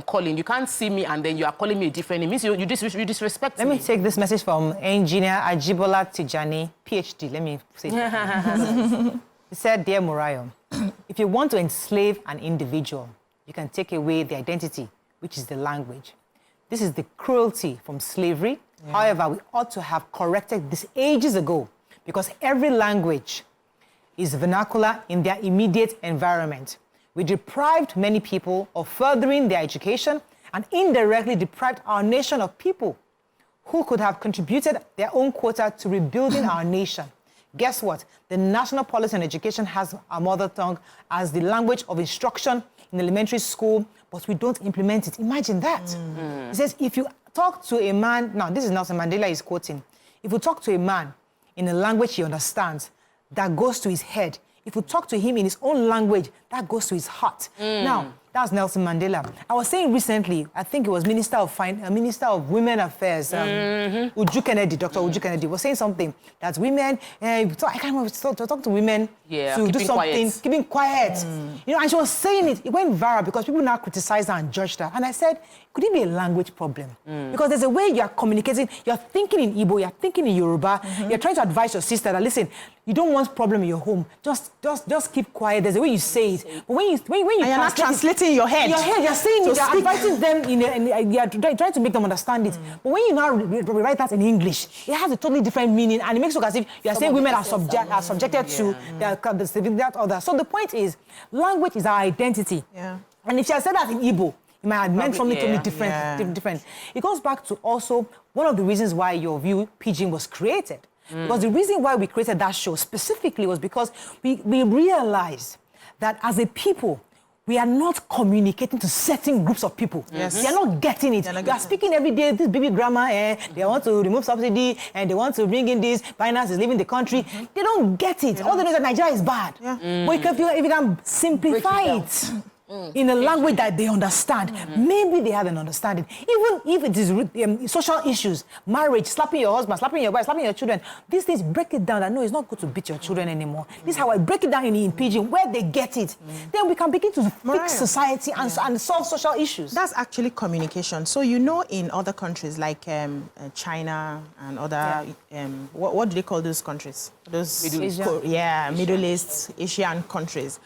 C: calling. You can't see me and then you are calling me a different name. It means you disrespect me.
A: Let me take this message from Engineer Ajibola Tijani, PhD. Let me say it. He said, Dear Murayo, if you want to enslave an individual, you can take away the identity, which is the language. This is the cruelty from slavery. However, we ought to have corrected this ages ago, because every language is vernacular in their immediate environment. We deprived many people of furthering their education and indirectly deprived our nation of people who could have contributed their own quota to rebuilding our nation. Guess what? The National Policy on Education has our mother tongue as the language of instruction in elementary school, but we don't implement it. Imagine that. It says, if you talk to a man, now this is Nelson Mandela is quoting, if you talk to a man in a language he understands, that goes to his head. If you talk to him in his own language, that goes to his heart. Now, that's Nelson Mandela. I was saying recently, I think it was Minister of Women Affairs, Uju Kennedy, Dr. Uju Kennedy, was saying something that women, I can't remember, to talk to women to do something, keeping quiet. You know, and she was saying it went viral because people now criticized her and judged her. And I said, could it be a language problem? Because there's a way you're communicating, you're thinking in Igbo, you're thinking in Yoruba, you're trying to advise your sister that, listen, you don't want problem in your home. Just keep quiet. There's a way you say it. But when you
D: you're not translating in your head.
A: You're saying it, you're advising them, you're trying to make them understand it. But when you now rewrite that in English, it has a totally different meaning, and it makes it look as if you're saying women are subjected to that other. So the point is, language is our identity. And if she had said that in Igbo, it might have meant something totally different. It goes back to also one of the reasons why Your View Pidgin was created. Because the reason why we created that show specifically was because we realized that as a people, we are not communicating to certain groups of people. They are not getting it. They are speaking every day, this baby grandma, they want to remove subsidy, and they want to bring in this, Binance is leaving the country. They don't get it. All they know is that Nigeria is bad. But if you can simplify it in a language that they understand, maybe they have an understanding. Even if it is social issues, marriage, slapping your husband, slapping your wife, slapping your children, these things, break it down. I know it's not good to beat your children anymore. This is how I break it down in Pidgin, where they get it. Then we can begin to fix society and solve social issues.
D: That's actually communication. So you know, in other countries like China and other, what do they call those countries? Those Middle East, Asian countries.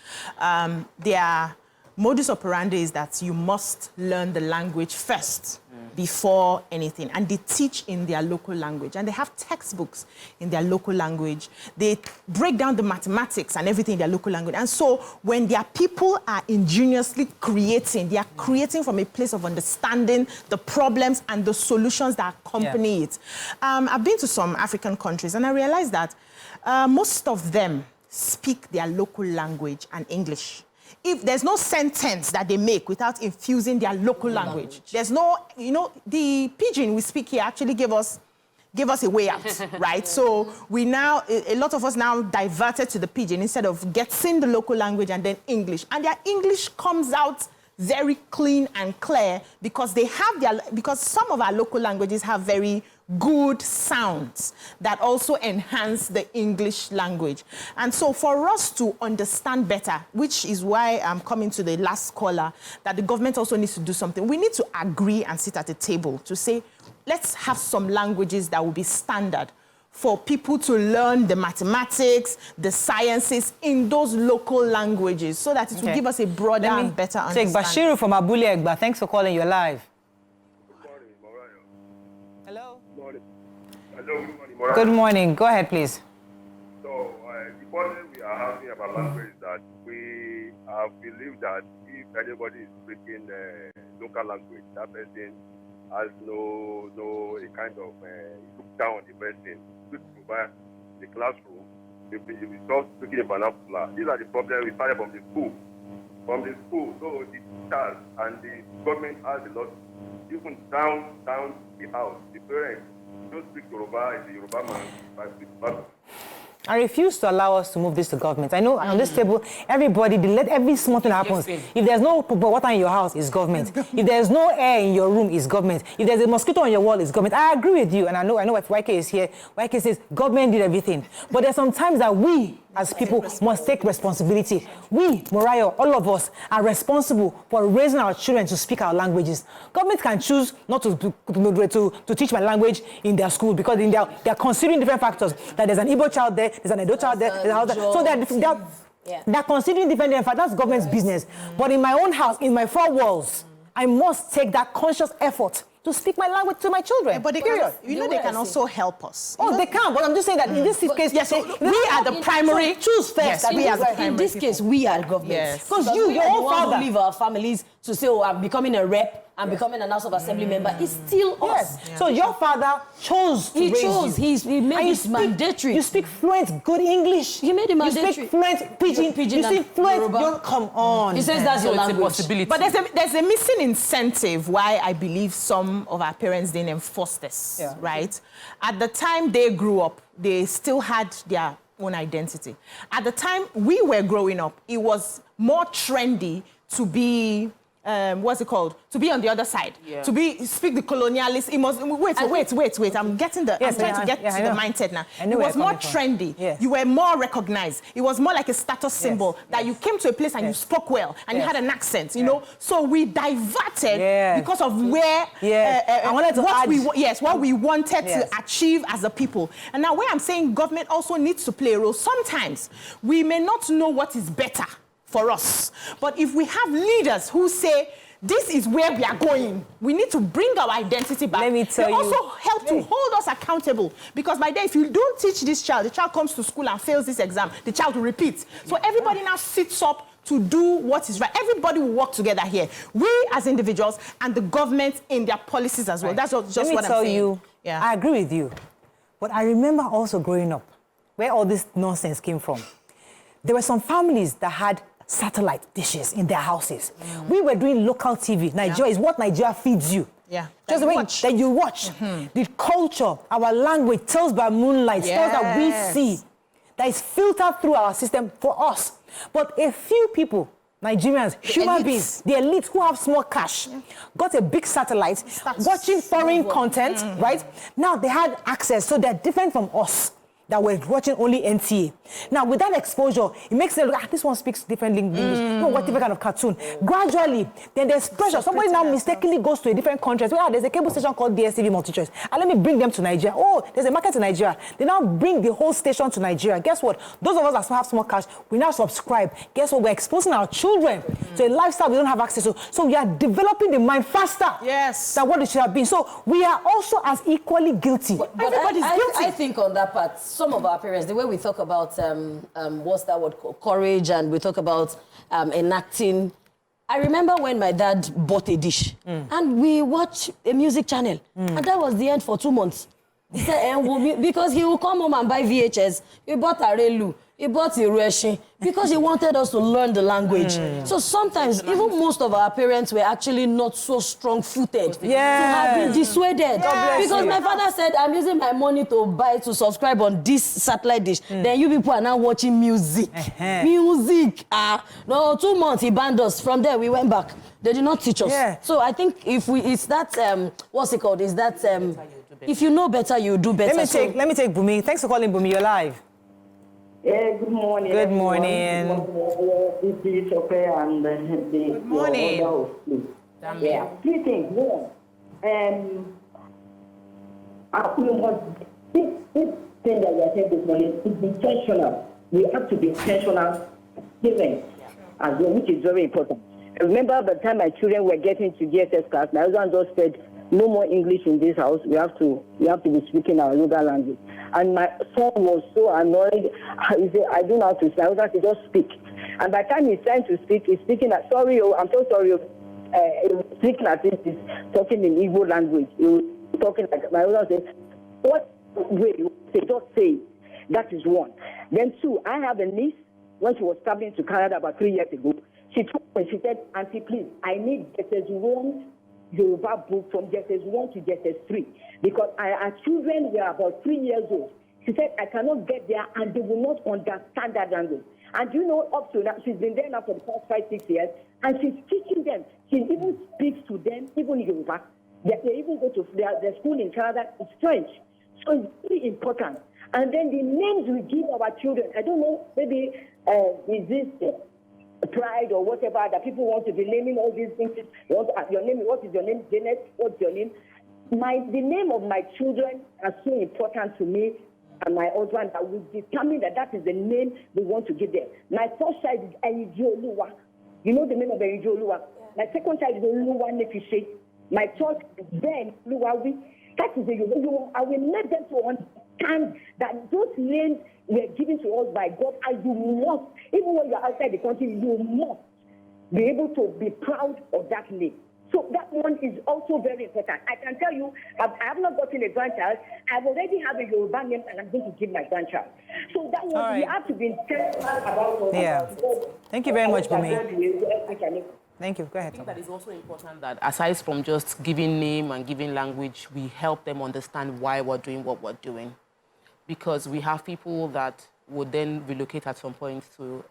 D: Their modus operandi is that you must learn the language first before anything. And they teach in their local language. And they have textbooks in their local language. They break down the mathematics and everything in their local language. And so when their people are ingeniously creating, they are creating from a place of understanding the problems and the solutions that accompany it. I've been to some African countries and I realized that most of them speak their local language and English. If there's no sentence that they make without infusing their local language, there's no, you know, the Pidgin we speak here actually gave us a way out, right? So we now, a lot of us now diverted to the Pidgin instead of getting the local language and then English. And their English comes out very clean and clear because they have because some of our local languages have very good sounds that also enhance the English language. And so for us to understand better, which is why I'm coming to the last caller, that the government also needs to do something. We need to agree and sit at a table to say, let's have some languages that will be standard for people to learn the mathematics, the sciences in those local languages so that it will give us a broader and better understanding.
A: Take Bashiru from Abule Egba. Thanks for calling. You're live. Hello.
I: Good morning. Hello, good morning.
A: Good morning. Go ahead, please.
I: So, the problem we are having about language is that we believe that if anybody is speaking local language, that person has no a kind of look down on the person. The classroom, if we start speaking in vernacular, these are the problems we started from the school. So the teachers and the government has a lot, even down the house, the parents don't speak Yoruba, it's a Yoruba man, but speak Yoruba.
A: I refuse to allow us to move this to government. I know on this table, everybody, they let every small thing happen. If there's no water in your house, it's government. If there's no air in your room, it's government. If there's a mosquito on your wall, it's government. I agree with you, and I know if YK is here, YK says government did everything. But there's some times that we, as people, must take responsibility. We, Morayo, all of us, are responsible for raising our children to speak our languages. Government can choose not to teach my language in their school because they're considering different factors. That there's an Igbo child there, there's an Edo child there, so they're considering different factors. That's government's business. But in my own house, in my four walls, I must take that conscious effort to speak my language to my children.
D: Yeah, but they can also help us.
A: Oh, they can, but I'm just saying that in this case,
D: yes, so we are the primary.
A: Choose first.
B: Yes,
A: that we are the primary.
B: In this case, we are government.
A: Yes.
B: Because your own father leave our families to say, oh, I'm becoming a rep, I'm becoming an House of Assembly member. It's still us.
A: Yeah. So your father chose to raise you.
B: He made it mandatory.
A: You speak fluent, good English.
B: He made it mandatory.
A: You speak fluent pidgin. You speak fluent. Come on.
B: He says that's your language.
C: Possibility.
D: But there's a missing incentive why I believe some of our parents didn't enforce this, right? At the time they grew up, they still had their own identity. At the time we were growing up, it was more trendy to be what's it called? To be on the other side. Yeah. Speak the colonialist. It must wait. I'm trying to get to the mindset now. It was more trendy. Yes. You were more recognized. It was more like a status symbol that you came to a place and you spoke well and you had an accent, you know. So we diverted because of where
A: I wanted to
D: what we wanted to achieve as a people. And now where I'm saying government also needs to play a role. Sometimes we may not know what is better for us. But if we have leaders who say, this is where we are going, we need to bring our identity back.
A: Let me tell
D: they
A: you.
D: also help to hold us accountable. Because by then, if you don't teach this child, the child comes to school and fails this exam, the child will repeat. So everybody now sits up to do what is right. Everybody will work together here. We as individuals and the government in their policies as well. That's just what I'm saying.
A: Let me tell you, I agree with you. But I remember also growing up, where all this nonsense came from. There were some families that had satellite dishes in their houses. We were doing local TV. Nigeria is what Nigeria feeds you.
D: Yeah.
A: Just the way that you watch. The culture, our language, tells by moonlight, tells that we see, that is filtered through our system for us. But a few people, Nigerians, human beings, the elites who have small cash, got a big satellite, watching foreign content, right? Now they had access, so they're different from us that we're watching only NTA. Now, with that exposure, it makes them look, this one speaks different English. No, what different kind of cartoon. Gradually, then there's pressure. Somebody now mistakenly goes to a different country. So, there's a cable station called DSTV MultiChoice. And let me bring them to Nigeria. Oh, there's a market in Nigeria. They now bring the whole station to Nigeria. Guess what? Those of us that have small cash, we now subscribe. Guess what? We're exposing our children to a lifestyle we don't have access to. So we are developing the mind faster than what it should have been. So we are also as equally guilty.
B: But everybody's guilty. I think on that part, some of our parents, the way we talk about what's that word called, courage, and we talk about enacting. I remember when my dad bought a dish and we watched a music channel and that was the end for 2 months. He said, because he will come home and buy VHS. He bought Arelu, he bought Irueshi because he wanted us to learn the language. So sometimes even most of our parents were actually not so strong-footed to have been dissuaded. Because my father said, I'm using my money to subscribe on this satellite dish. Then you people are now watching music. Music. No, 2 months he banned us. From there we went back. They did not teach us. So I think if it's that, what's it called? Is that If you know better, you do better.
A: Let me take Bumi. Thanks for calling, Bumi. You're live.
J: Good morning.
A: Good morning.
D: Good morning.
J: Yeah, 3 things. One, this thing that we are saying this morning is intentional. We have to be intentional parents as well, which is very important. I remember the time my children were getting to GSS class, my husband just said, no more English in this house. We have to be speaking our local language. And my son was so annoyed. He said, I don't know how to speak. My husband said, just speak. And by the time he's trying to speak, he's speaking at, sorry, I'm so sorry. He was speaking at this, he's talking in Igbo language. He was talking like, my husband said, what way? Just say. That is one. Then 2, I have a niece, when she was traveling to Canada about 3 years ago, she told me, she said, Auntie, please, I need one Yoruba book from JSS 1 to JSS 3 because our children were about 3 years old. She said, I cannot get there and they will not understand that language. And you know, up to now, she's been there now for the past 5-6 years and she's teaching them. She even speaks to them, even in Yoruba. They even go to their school in Canada, it's French. So it's really important. And then the names we give our children, I don't know, maybe is this pride or whatever that people want to be naming all these things. Your name, what is your name? Janet, what's your name? The name of my children are so important to me and my husband that we determine that is the name we want to give them. My first child is Enijioluwa. You know the name of Enijioluwa? My second child is Oluwa Nefishe. My third is Ben Luwawi. That is the Yoruba. I will make them to understand that those names were given to us by God, and you must, even when you're outside the country, you must be able to be proud of that name. So that one is also very important. I can tell you, I have not gotten a grandchild. I already have a Yoruba name, and I'm going to give my grandchild. So that one, we have to be intentional about.
A: Thank you very much, Bumi. Thank you. Go ahead.
C: I think that is also important that aside from just giving name and giving language, we help them understand why we're doing what we're doing. Because we have people that would then relocate at some point to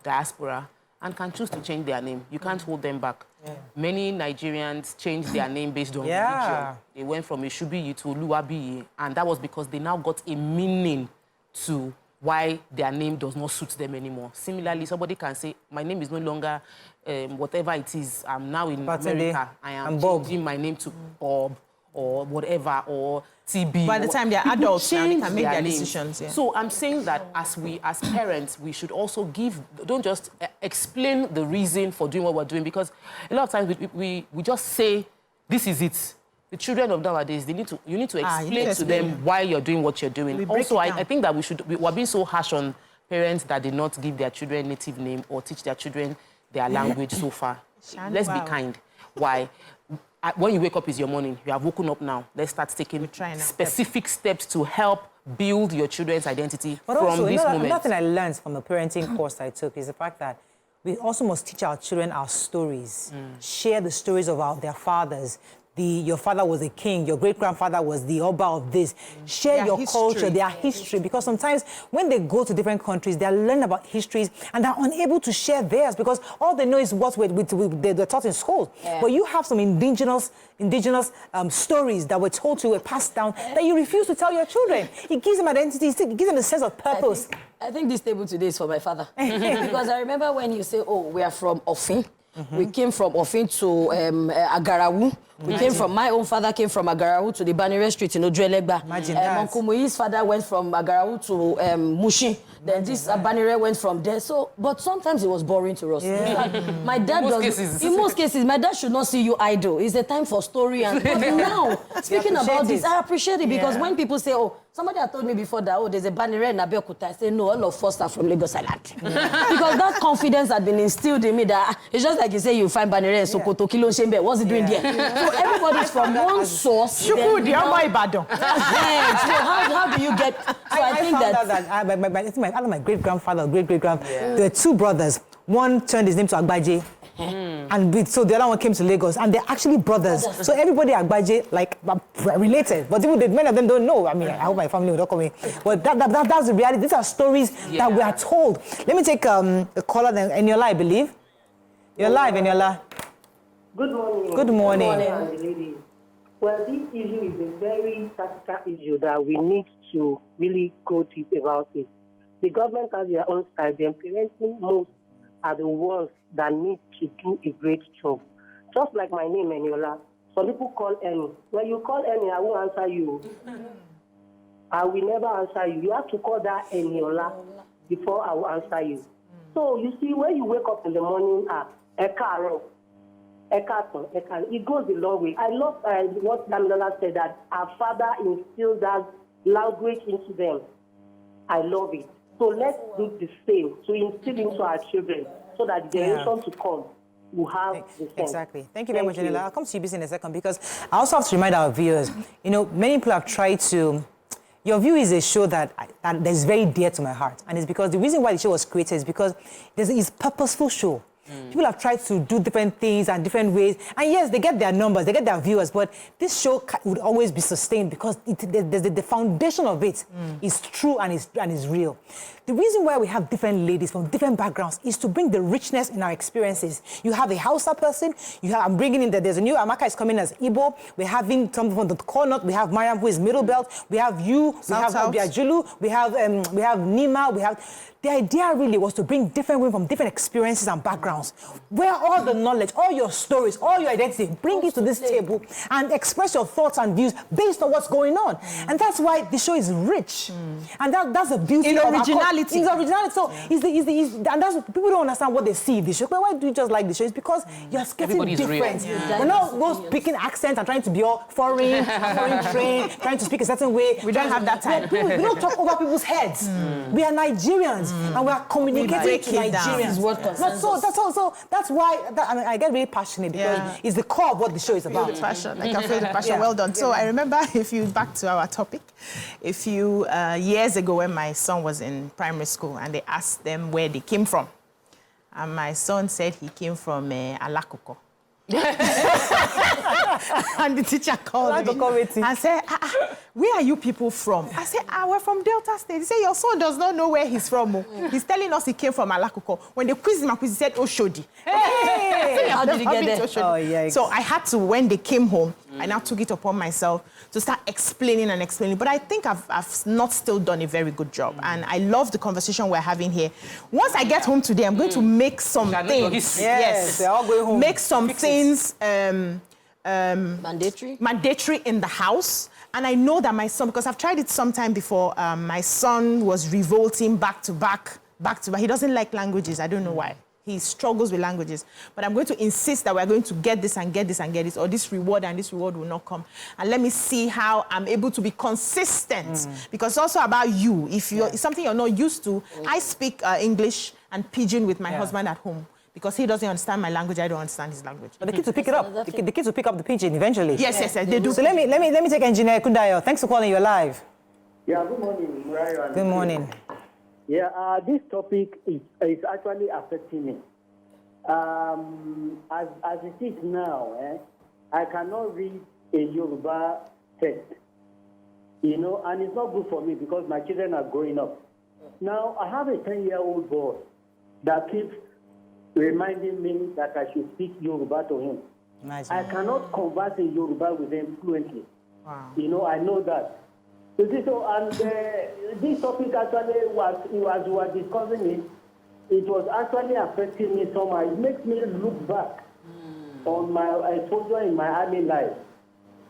C: diaspora and can choose to change their name. You can't hold them back. Yeah. Many Nigerians changed their name based on religion. They went from Ishubiyi to Oluwabiyi, and that was because they now got a meaning to why their name does not suit them anymore. Similarly, somebody can say, my name is no longer whatever it is. I'm now in America. I am changing my name to Bob or whatever, or TB.
D: By the time they're adults now, they can make their decisions. Yeah.
C: So I'm saying that as parents, we should also don't just explain the reason for doing what we're doing, because a lot of times we just say, this is it. The children of nowadays, you need to explain to them why you're doing what you're doing. Also, I think that we're being so harsh on parents that did not give their children native name or teach their children their language so far. Let's be kind. Why? When you wake up is your morning. You have woken up now. Let's start taking specific steps to help build your children's identity from this moment.
A: Another thing I learned from the parenting course I took is the fact that we also must teach our children our stories. Share the stories of their fathers. Your father was a king, your great-grandfather was the Oba of this. Share your culture, their history, because sometimes when they go to different countries, they learn about histories and they're unable to share theirs because all they know is what they're taught in school. Yeah. But you have some indigenous stories that were told to you, were passed down, that you refuse to tell your children. It gives them identity, it gives them a sense of purpose.
B: I think this table today is for my father. Because I remember when you say, oh, we are from Ofin. We came from Ofin to Agarawu. My own father came from Agarawu to the Banire Street in Ojuelegba. Uncle Muyi's father went from Agarawu to Mushin. Then this Banire went from there. So, but sometimes it was boring to us. Yeah. My dad in most cases, my dad should not see you idle. It's a time for story. But now, speaking about this, I appreciate it because when people say, oh, somebody had told me before that, oh, there's a Banire in Abeokuta. I say, no, all of us are from Lagos Island. Because that confidence had been instilled in me that it's just like you say you find Banire in Sokoto, Kilo Shembe. What's he doing there? So everybody's from one source. So how do you get... So I think
A: that my great-grandfather, there were 2 brothers. One turned his name to Agbaje. And so the other one came to Lagos, and they're actually brothers. So everybody Agbaje, like, related. But many of them don't know. I mean, I hope my family will not come in. But that's the reality. These are stories that we are told. Let me take a caller, Eniola, I believe. You're live, Eniola.
J: Good morning.
A: Good morning.
K: Well, this issue is a very tactical issue that we need to really go deep about it. The government has their own style. The implementing most are the ones that need to do a great job. Just like my name, Eniola. Some people call Eni. When you call Eni, I won't answer you. I will never answer you. You have to call that Eniola before I will answer you. So you see, when you wake up in the morning, Ekaro, it goes a long way. I love what Damilola said, that our father instilled that language into them. I love it. So let's do the same to instill into our children so that the generation to come will have the same.
A: Exactly. Thank you very much, Janela. I'll come to you in a second because I also have to remind our viewers, you know, many people have tried to. Your View is a show that is very dear to my heart. And it's because the reason why the show was created is because it's a purposeful show. People have tried to do different things and different ways. And yes, they get their numbers, they get their viewers, but this show would always be sustained because the foundation of it is true and is real. The reason why we have different ladies from different backgrounds is to bring the richness in our experiences. You have a Hausa person, I'm bringing in there's a new Amaka is coming as Igbo, we're having someone from the corner, we have Mariam who is Middle Belt, we have you, we have Obiajulu, we have Nima, the idea really was to bring different women from different experiences and backgrounds, where all the knowledge, all your stories, all your identity, bring it to this table and express your thoughts and views based on what's going on. And that's why the show is rich. And that's the beauty of originality. It's originality. So and that's what people don't understand what they see in the show. But why do you just like the show? It's because you're getting different. We're not those speaking accents and trying to be all foreign trained, trying to speak a certain way.
D: We don't have that time.
A: We don't talk over people's heads. We are Nigerians. And we are communicating to Nigerians. So that's why I get really passionate because it's the core of what the show is about.
D: Feel the passion. I can feel the passion. Well done. So I remember, back to our topic, years ago when my son was in primary school and they asked them where they came from. And my son said he came from Alakoko. And the teacher called me and said, where are you people from? I said, we're from Delta State. He said, your son does not know where he's from. He's telling us he came from Alakoko. When they quizzed him, he said, Oshodi. Hey!
B: How did he get there?
D: Oh, yeah. So I had to, when they came home, I now took it upon myself to start explaining. But I think I've not still done a very good job. And I love the conversation we're having here. Once I get home today, I'm going to make some things.
A: Yes, they're all going home.
D: Make some things mandatory in the house. And I know that my son, because I've tried it sometime before, my son was revolting back to back. He doesn't like languages. I don't know why. He struggles with languages. But I'm going to insist that we're going to get this and get this and get this, or this reward and this reward will not come. And let me see how I'm able to be consistent. Because it's also about you. If it's something you're not used to, I speak English and Pidgin with my husband at home. Because he doesn't understand my language, I don't understand his language.
A: But the kids will pick it up. The kids will pick up the Pidgin eventually.
D: Yes, they do.
A: So let me take Engineer Kundayo. Thanks for calling. You're live.
H: Yeah, good morning, Murayo.
A: Good morning.
H: Yeah, this topic is actually affecting me. As it is now, I cannot read a Yoruba text, and it's not good for me because my children are growing up. Now, I have a 10-year-old boy that keeps reminding me that I should speak Yoruba to him.
A: Nice.
H: I cannot converse in Yoruba with him fluently.
D: Wow.
H: I know that. So this topic actually as we were discussing it was actually affecting me somehow. It makes me look back on my exposure in my army life.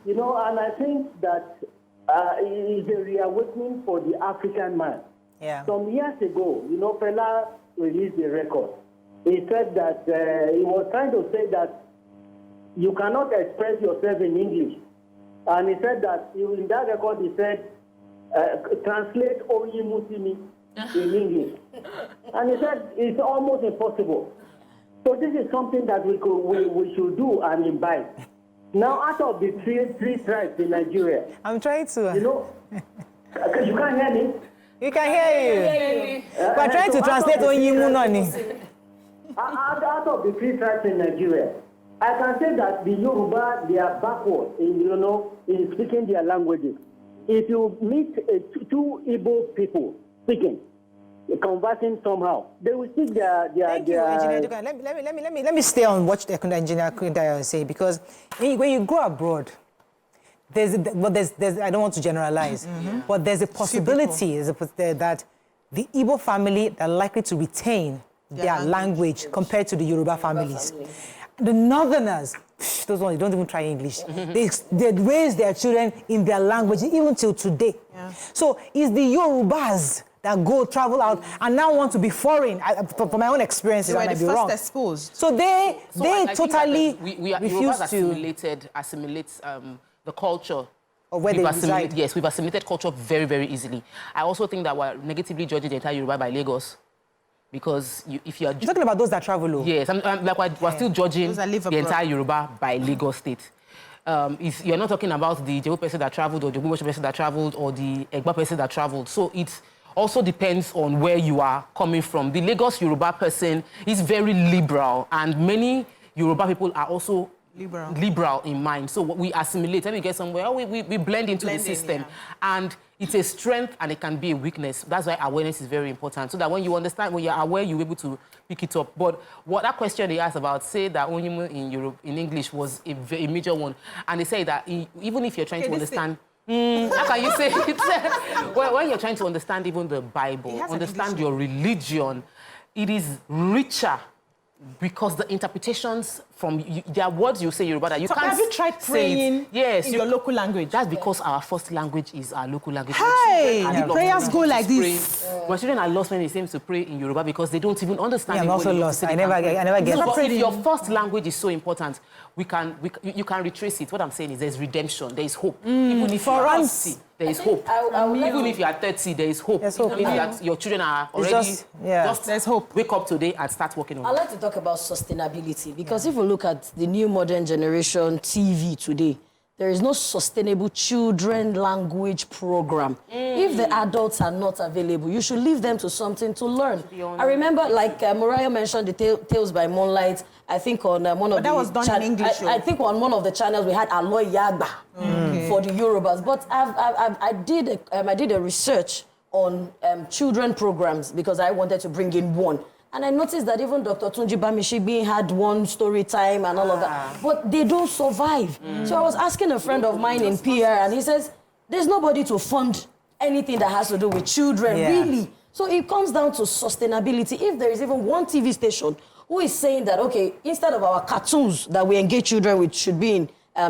H: And I think that it is a reawakening for the African man.
A: Yeah. Some
H: years ago, Fela released a record. He said that he was trying to say that you cannot express yourself in English. And he said that in that record, he said, translate Oyi Musimi in English. And he said it's almost impossible. So this is something that we should do and imbibe. Now, out of the three tribes in Nigeria,
A: I'm trying to.
H: You can't hear me?
A: You can hear you. We're trying to translate Oyi Munoni.
H: Out of the three tribes in Nigeria, I can say that the Yoruba, they are backward in speaking their languages. If you meet two Igbo people speaking, conversing somehow, they will speak their.
A: Thank you, Engineer Dugan. Let me stay on what the Engineer Dugan say, because when you go abroad, there's I don't want to generalize, but there's a possibility that the Igbo family are likely to retain their language compared to the Yoruba families. The Northerners, those ones, don't even try English. They raise their children in their language, even till today. So it's the Yorubas that travel out and now want to be foreign. From my own experiences, I might be wrong.
D: Exposed.
A: So they totally
C: refuse
A: to
C: assimilate the culture.
A: Of where they reside.
C: Yes, we've assimilated culture very, very easily. I also think that we're negatively judging the entire Yoruba by Lagos. Because if you're
A: talking about those that travel,
C: yes, we're still judging the entire Yoruba by Lagos State. You're not talking about the Jebu person that traveled or the Igbo person that traveled or the Egba person that traveled. So it also depends on where you are coming from. The Lagos Yoruba person is very liberal, and many Yoruba people are also liberal in mind. So we assimilate. When we get somewhere, we blend into the system. And it's a strength and it can be a weakness. That's why awareness is very important. So that when you understand, when you're aware, you're able to pick it up. But what that question they asked about, say that Onyumu in Europe, in English, was a major one. And they say that even if you're trying to understand... how can you say it? When you're trying to understand even the Bible, understand your religion, it is richer because the interpretations from there are words you say Yoruba that you can't.
D: Have you tried praying in your local language?
C: That's because our first language is our local language.
D: Hey, the prayers go like this.
C: My children are lost when it seems to pray in Yoruba because they don't even understand.
A: I'm also lost. I never get.
C: But if your first language is so important, you can retrace it. What I'm saying is there's redemption. There is hope. Even if you're 30, there is hope. Even if you are 30, there is hope. Even if your children are already just
D: there's hope.
C: Wake up today and start working on it.
B: I'd like to talk about sustainability because if we look at the new modern generation TV today, there is no sustainable children language program. If the adults are not available, you should leave them to something to learn. I remember, like Mariah mentioned, the Tales by Moonlight. I think on one of
D: that was done in English.
B: I think on one of the channels we had Aloy Yagba for the Yorubas. But I did a research on children programs because I wanted to bring in one. And I noticed that even Dr. Tunji Bamishibi had one story time and all of that. But they don't survive. So I was asking a friend of mine in PR, and he says, there's nobody to fund anything that has to do with children, really. So it comes down to sustainability. If there is even one TV station who is saying that, okay, instead of our cartoons that we engage children with should be in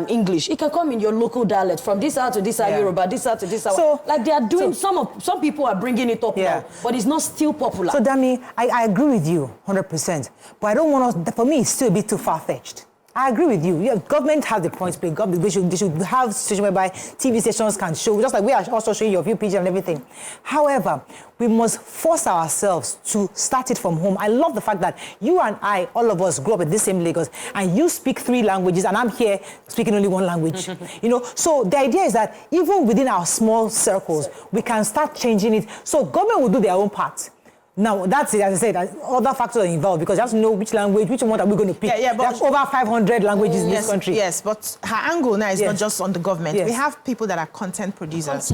B: English, it can come in your local dialect, from this hour to this hour Yoruba, this hour to this hour. So, like they are doing, some people are bringing it up now, but it's not still popular.
A: So, Dami, I agree with you 100%, but I don't want us, for me, it's still a bit too far-fetched. I agree with you. Yeah, government has the points to play. They should have situations whereby TV stations can show, just like we are also showing your VPG and everything. However, we must force ourselves to start it from home. I love the fact that you and I, all of us, grew up in this same Lagos, and you speak 3 languages, and I'm here speaking only 1 language. You know, so the idea is that even within our small circles, we can start changing it. So government will do their own part. Now, that's it, as I said, other factors are involved because you have to know which language, which one are we going to pick. But there's over 500 languages in this country.
D: Yes, but her angle now is not just on the government. We have people that are content producers.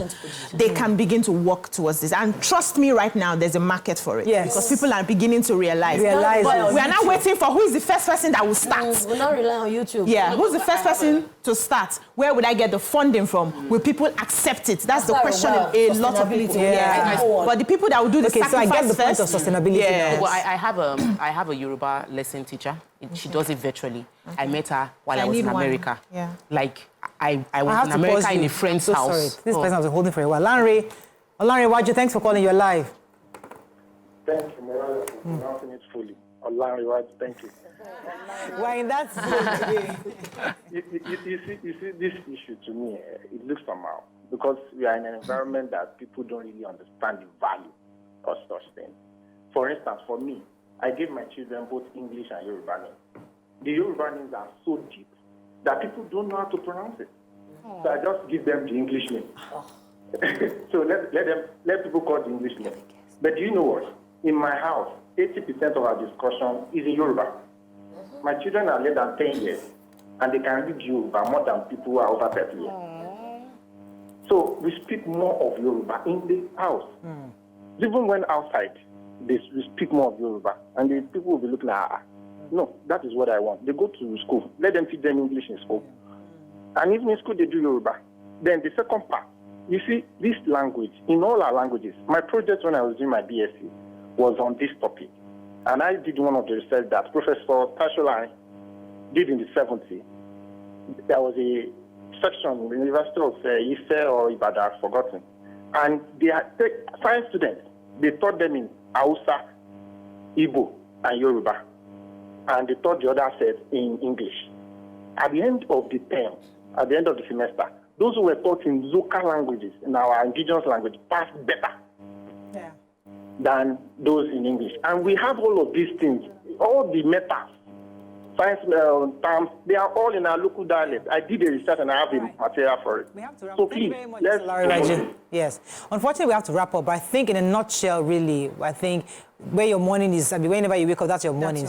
D: They can begin to work towards this. And trust me, right now, there's a market for it. Because people are beginning to realize. We are now waiting for who is the first person that will start.
B: We're not relying on YouTube.
D: Yeah, who's the first person to start? Where would I get the funding from? Will people accept it? That's the question a lot of people. But the people that will do the sacrifice first,
A: of sustainability.
C: Well, I have a Yoruba lesson teacher. She does it virtually. I met her while I was in America. Like I was in America in a friend's house.
A: Sorry, this person has been holding for a while. Lolar Olarwaju, thanks for calling. You're live.
L: Thank you, Mariah, for pronouncing it fully. Lolar Olarwaju, thank you.
A: Why in that today?
L: You see, this issue to me, it looks somehow because we are in an environment that people don't really understand the value of such things. For instance, for me, I gave my children both English and Yoruba names. The Yoruba names are so deep that people don't know how to pronounce it. So I just give them the English name. So let people call the English name. But do you know what? In my house, 80% of our discussion is in Yoruba. My children are less than 10 years, and they can read Yoruba more than people who are over 30 years. So we speak more of Yoruba in the house. Even when outside, we speak more of Yoruba, and the people will be looking at, no, that is what I want. They go to school. Let them teach them English in school. And even in school, they do Yoruba. then the second part, you see, this language, in all our languages, my project when I was doing my BSc was on this topic. And I did one of the research that Professor Tasholai did in the 70s. There was a section in the University of Ife or Ibadan, I've forgotten. And they had science students, they taught them in Hausa, Igbo, and Yoruba. And they taught the other set in English. At the end of the term, at the end of the semester, those who were taught in local languages, in our indigenous language, passed better than those in English. And we have all of these things, all the metas, science terms, they are all in our local dialect. I did a research and I have the material for it.
A: We have to wrap
L: so
A: up.
L: please,
A: Thank you very
L: let's...
A: much, Lolar Olarwaju. Yes. Unfortunately, we have to wrap up, but I think in a nutshell, really, I think where your morning is, I mean, whenever you wake up, that's your morning.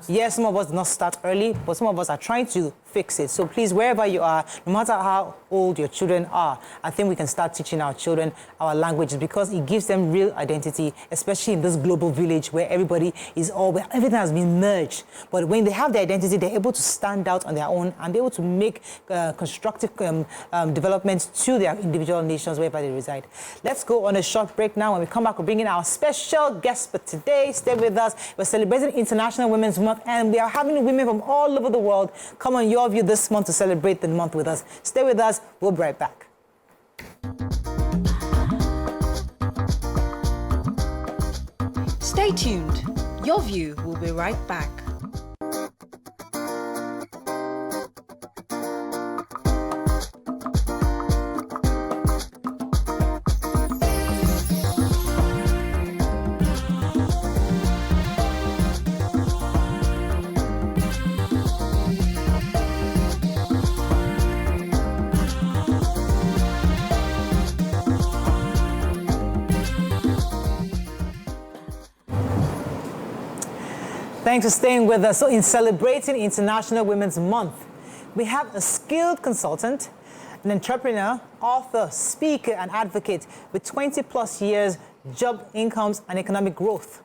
A: Yes, some of us do not start early, but some of us are trying to fix it. So please, wherever you are, no matter how old your children are, I think we can start teaching our children our languages because it gives them real identity, especially in this global village where everybody is where everything has been merged. But when they have their identity, they're able to stand out on their own and be able to make constructive developments to their individual nations wherever they reside. Let's go on a short break now. When we come back, we'll bring in our special guest for today. Stay with us. We're celebrating International Women's Month, and we are having women from all over the world come on Your View this month to celebrate the month with us. Stay with us. We'll be right back.
E: Stay tuned. Your View will be right back.
A: Thanks for staying with us. So in celebrating International Women's Month, we have a skilled consultant, an entrepreneur, author, speaker, and advocate with 20+ years, job incomes, and economic growth.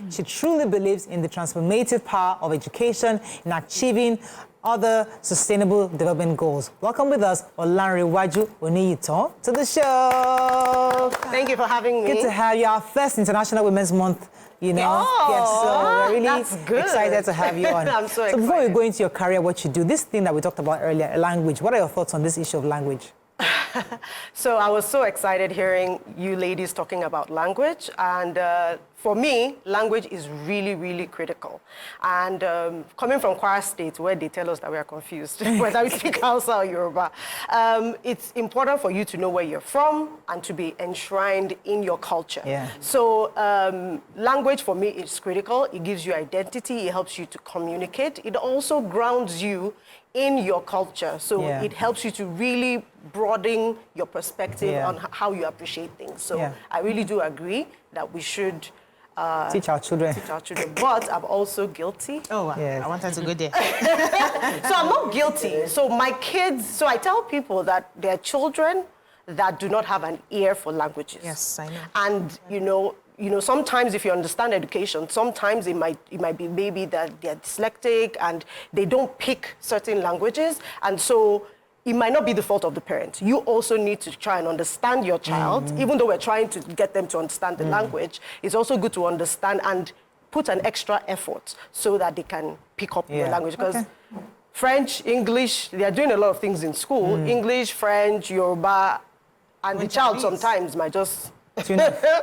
A: She truly believes in the transformative power of education in achieving other sustainable development goals. Welcome with us, Lolar Olarwaju Oniyito, to the show.
M: Thank you for having me.
A: Good to have you. Our first International Women's Month. You know, yes, so we're really excited to have you on.
M: I'm so excited.
A: So before we go into your career, what you do, this thing that we talked about earlier, language, what are your thoughts on this issue of language?
M: So I was so excited hearing you ladies talking about language, and for me, language is really, really critical. And coming from Kwara State, where they tell us that we are confused whether we speak Hausa or Yoruba, it's important for you to know where you're from and to be enshrined in your culture.
A: Yeah.
M: So language for me is critical. It gives you identity. It helps you to communicate. It also grounds you in your culture. So it helps you to really broaden your perspective on how you appreciate things. So I really do agree that we should
A: teach our children.
M: But I'm also guilty.
D: Oh, wow.
A: Yes.
D: I wanted to go there.
M: So I'm not guilty. So my kids, so I tell people that there are children that do not have an ear for languages.
D: Yes, I know.
M: And, you know, sometimes if you understand education, sometimes it might be maybe that they're dyslexic and they don't pick certain languages. And so it might not be the fault of the parent. You also need to try and understand your child, even though we're trying to get them to understand the language. It's also good to understand and put an extra effort so that they can pick up the language. Because French, English, they are doing a lot of things in school. English, French, Yoruba, and the child sometimes might just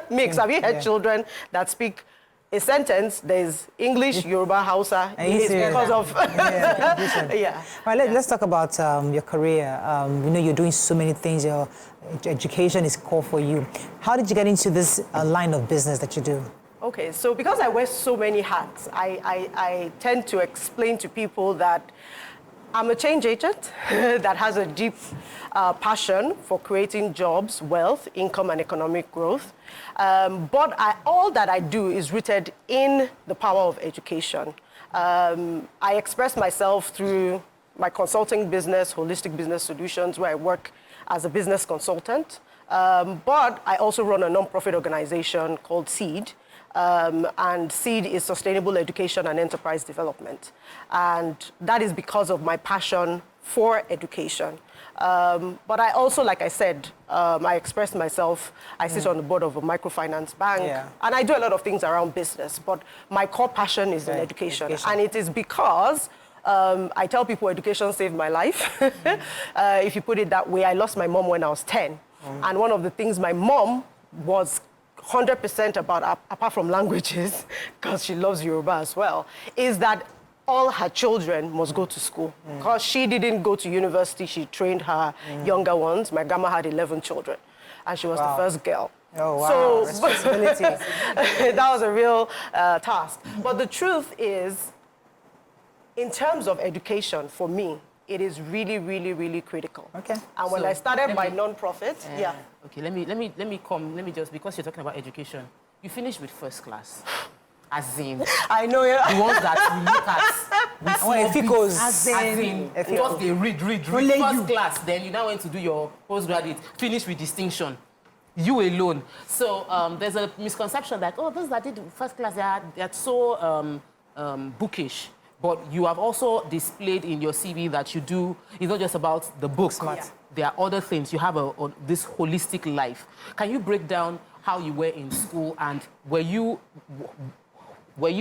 M: mix. Have you heard children that speak a sentence, there's English, Yoruba, Hausa, it's because of...
A: Well, let's talk about your career. You know, you're doing so many things. Your education is core for you. How did you get into this line of business that you do?
M: Okay, so because I wear so many hats, I tend to explain to people that I'm a change agent that has a deep passion for creating jobs, wealth, income, and economic growth. But all that I do is rooted in the power of education. I express myself through my consulting business, Holistic Business Solutions, where I work as a business consultant. But I also run a nonprofit organization called SEED, and SEED is Sustainable Education and Enterprise Development. And that is because of my passion for education. But I also, like I said, I expressed myself. I sit on the board of a microfinance bank, and I do a lot of things around business, but my core passion is in education. And it is because I tell people education saved my life. If you put it that way, I lost my mom when I was 10. And one of the things my mom was 100% about, apart from languages, because she loves Yoruba as well, is that all her children must go to school. Because she didn't go to university, she trained her younger ones. My grandma had 11 children, and she was the first girl.
A: Oh, wow.
M: So, responsibility. That was a real task. But the truth is, in terms of education, for me, it is really, really, really critical.
A: Okay.
M: And when I started my non-profit,
C: Okay, let me just, because you're talking about education, you finished with first class. As in,
M: I know it.
C: The ones that we look at with
A: as
C: in, because they read first class, then you now went to do your postgraduate, finish with distinction. You alone. So there's a misconception that, oh, those that did first class, they're so bookish. But you have also displayed in your CV that you do, it's not just about the book. There are other things. You have this holistic life. Can you break down how you were in school, and were you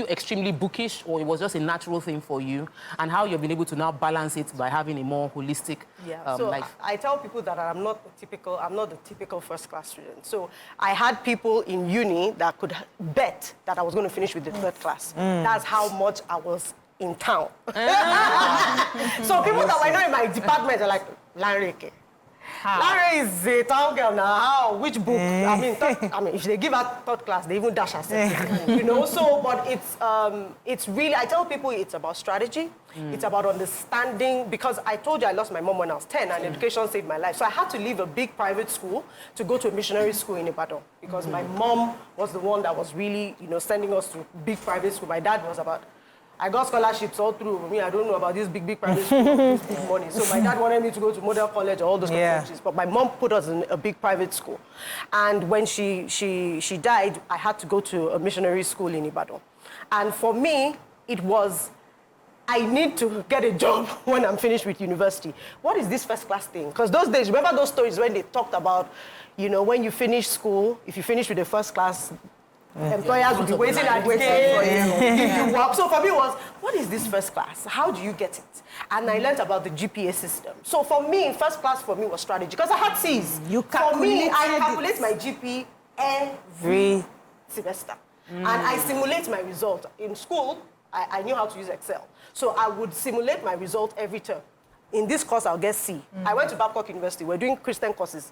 C: extremely bookish, or it was just a natural thing for you, and how you've been able to now balance it by having a more holistic life?
M: I tell people that I'm not the typical first-class student. So I had people in uni that could bet that I was going to finish with the third class. That's how much I was in town. So people that were not in my department are like, Larry, Larry is a town girl now. How? Which book? I mean, if they give her third class, they even dash herself. You know. So, but it's really. I tell people it's about strategy. It's about understanding, because I told you I lost my mom when I was 10, and education saved my life. So I had to leave a big private school to go to a missionary school in Ibadan, because my mom was the one that was really, sending us to big private school. My dad was about. I got scholarships all through. Me, I don't know about this big private school, this big money. So my dad wanted me to go to Model College or all those colleges. But my mom put us in a big private school. And when she died, I had to go to a missionary school in Ibadan. And for me, it was, I need to get a job when I'm finished with university. What is this first class thing? Because those days, remember those stories when they talked about, when you finish school, if you finish with the first class, employers will be waiting at the gate for you. You work. So for me, it was, what is this first class? How do you get it? And I learned about the GPA system. So for me, first class for me was strategy, because I had C's. For me, I calculate my GP every semester. And I simulate my result. In school, I knew how to use Excel. So I would simulate my result every term. In this course, I'll get C. I went to Babcock University. We're doing Christian courses.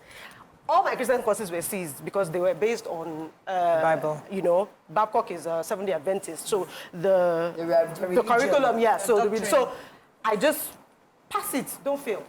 M: All my Christian courses were C's because they were based on
A: Bible.
M: Babcock is a Seventh-day Adventist, so the curriculum, so I just pass it, don't fail.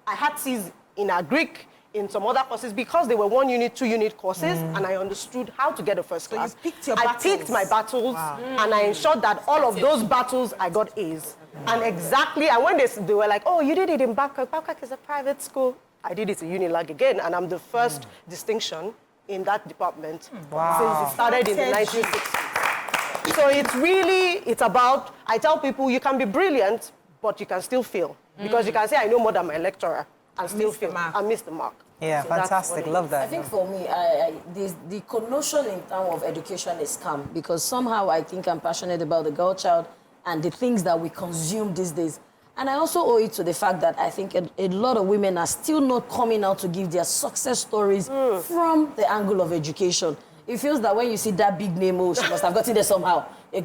M: I had C's in our Greek, in some other courses, because they were 1 unit, 2 unit courses, and I understood how to get a first class.
D: So you picked your
M: I picked my battles, and I ensured that all of those battles I got A's. And when they were like, oh, you did it in Babcock. Babcock is a private school. I did it in Unilag again, and I'm the first distinction in that department since it started in the 1960s. So it's about, I tell people, you can be brilliant, but you can still fail. Because you can say, I know more than my lecturer, and still fail, and miss the mark.
A: Yeah, so fantastic, love that.
B: I think for me, the connotation in terms of education is scam, because somehow I think I'm passionate about the girl child and the things that we consume these days. And I also owe it to the fact that I think a lot of women are still not coming out to give their success stories from the angle of education. It feels that when you see that big name, oh, she must have gotten there somehow. It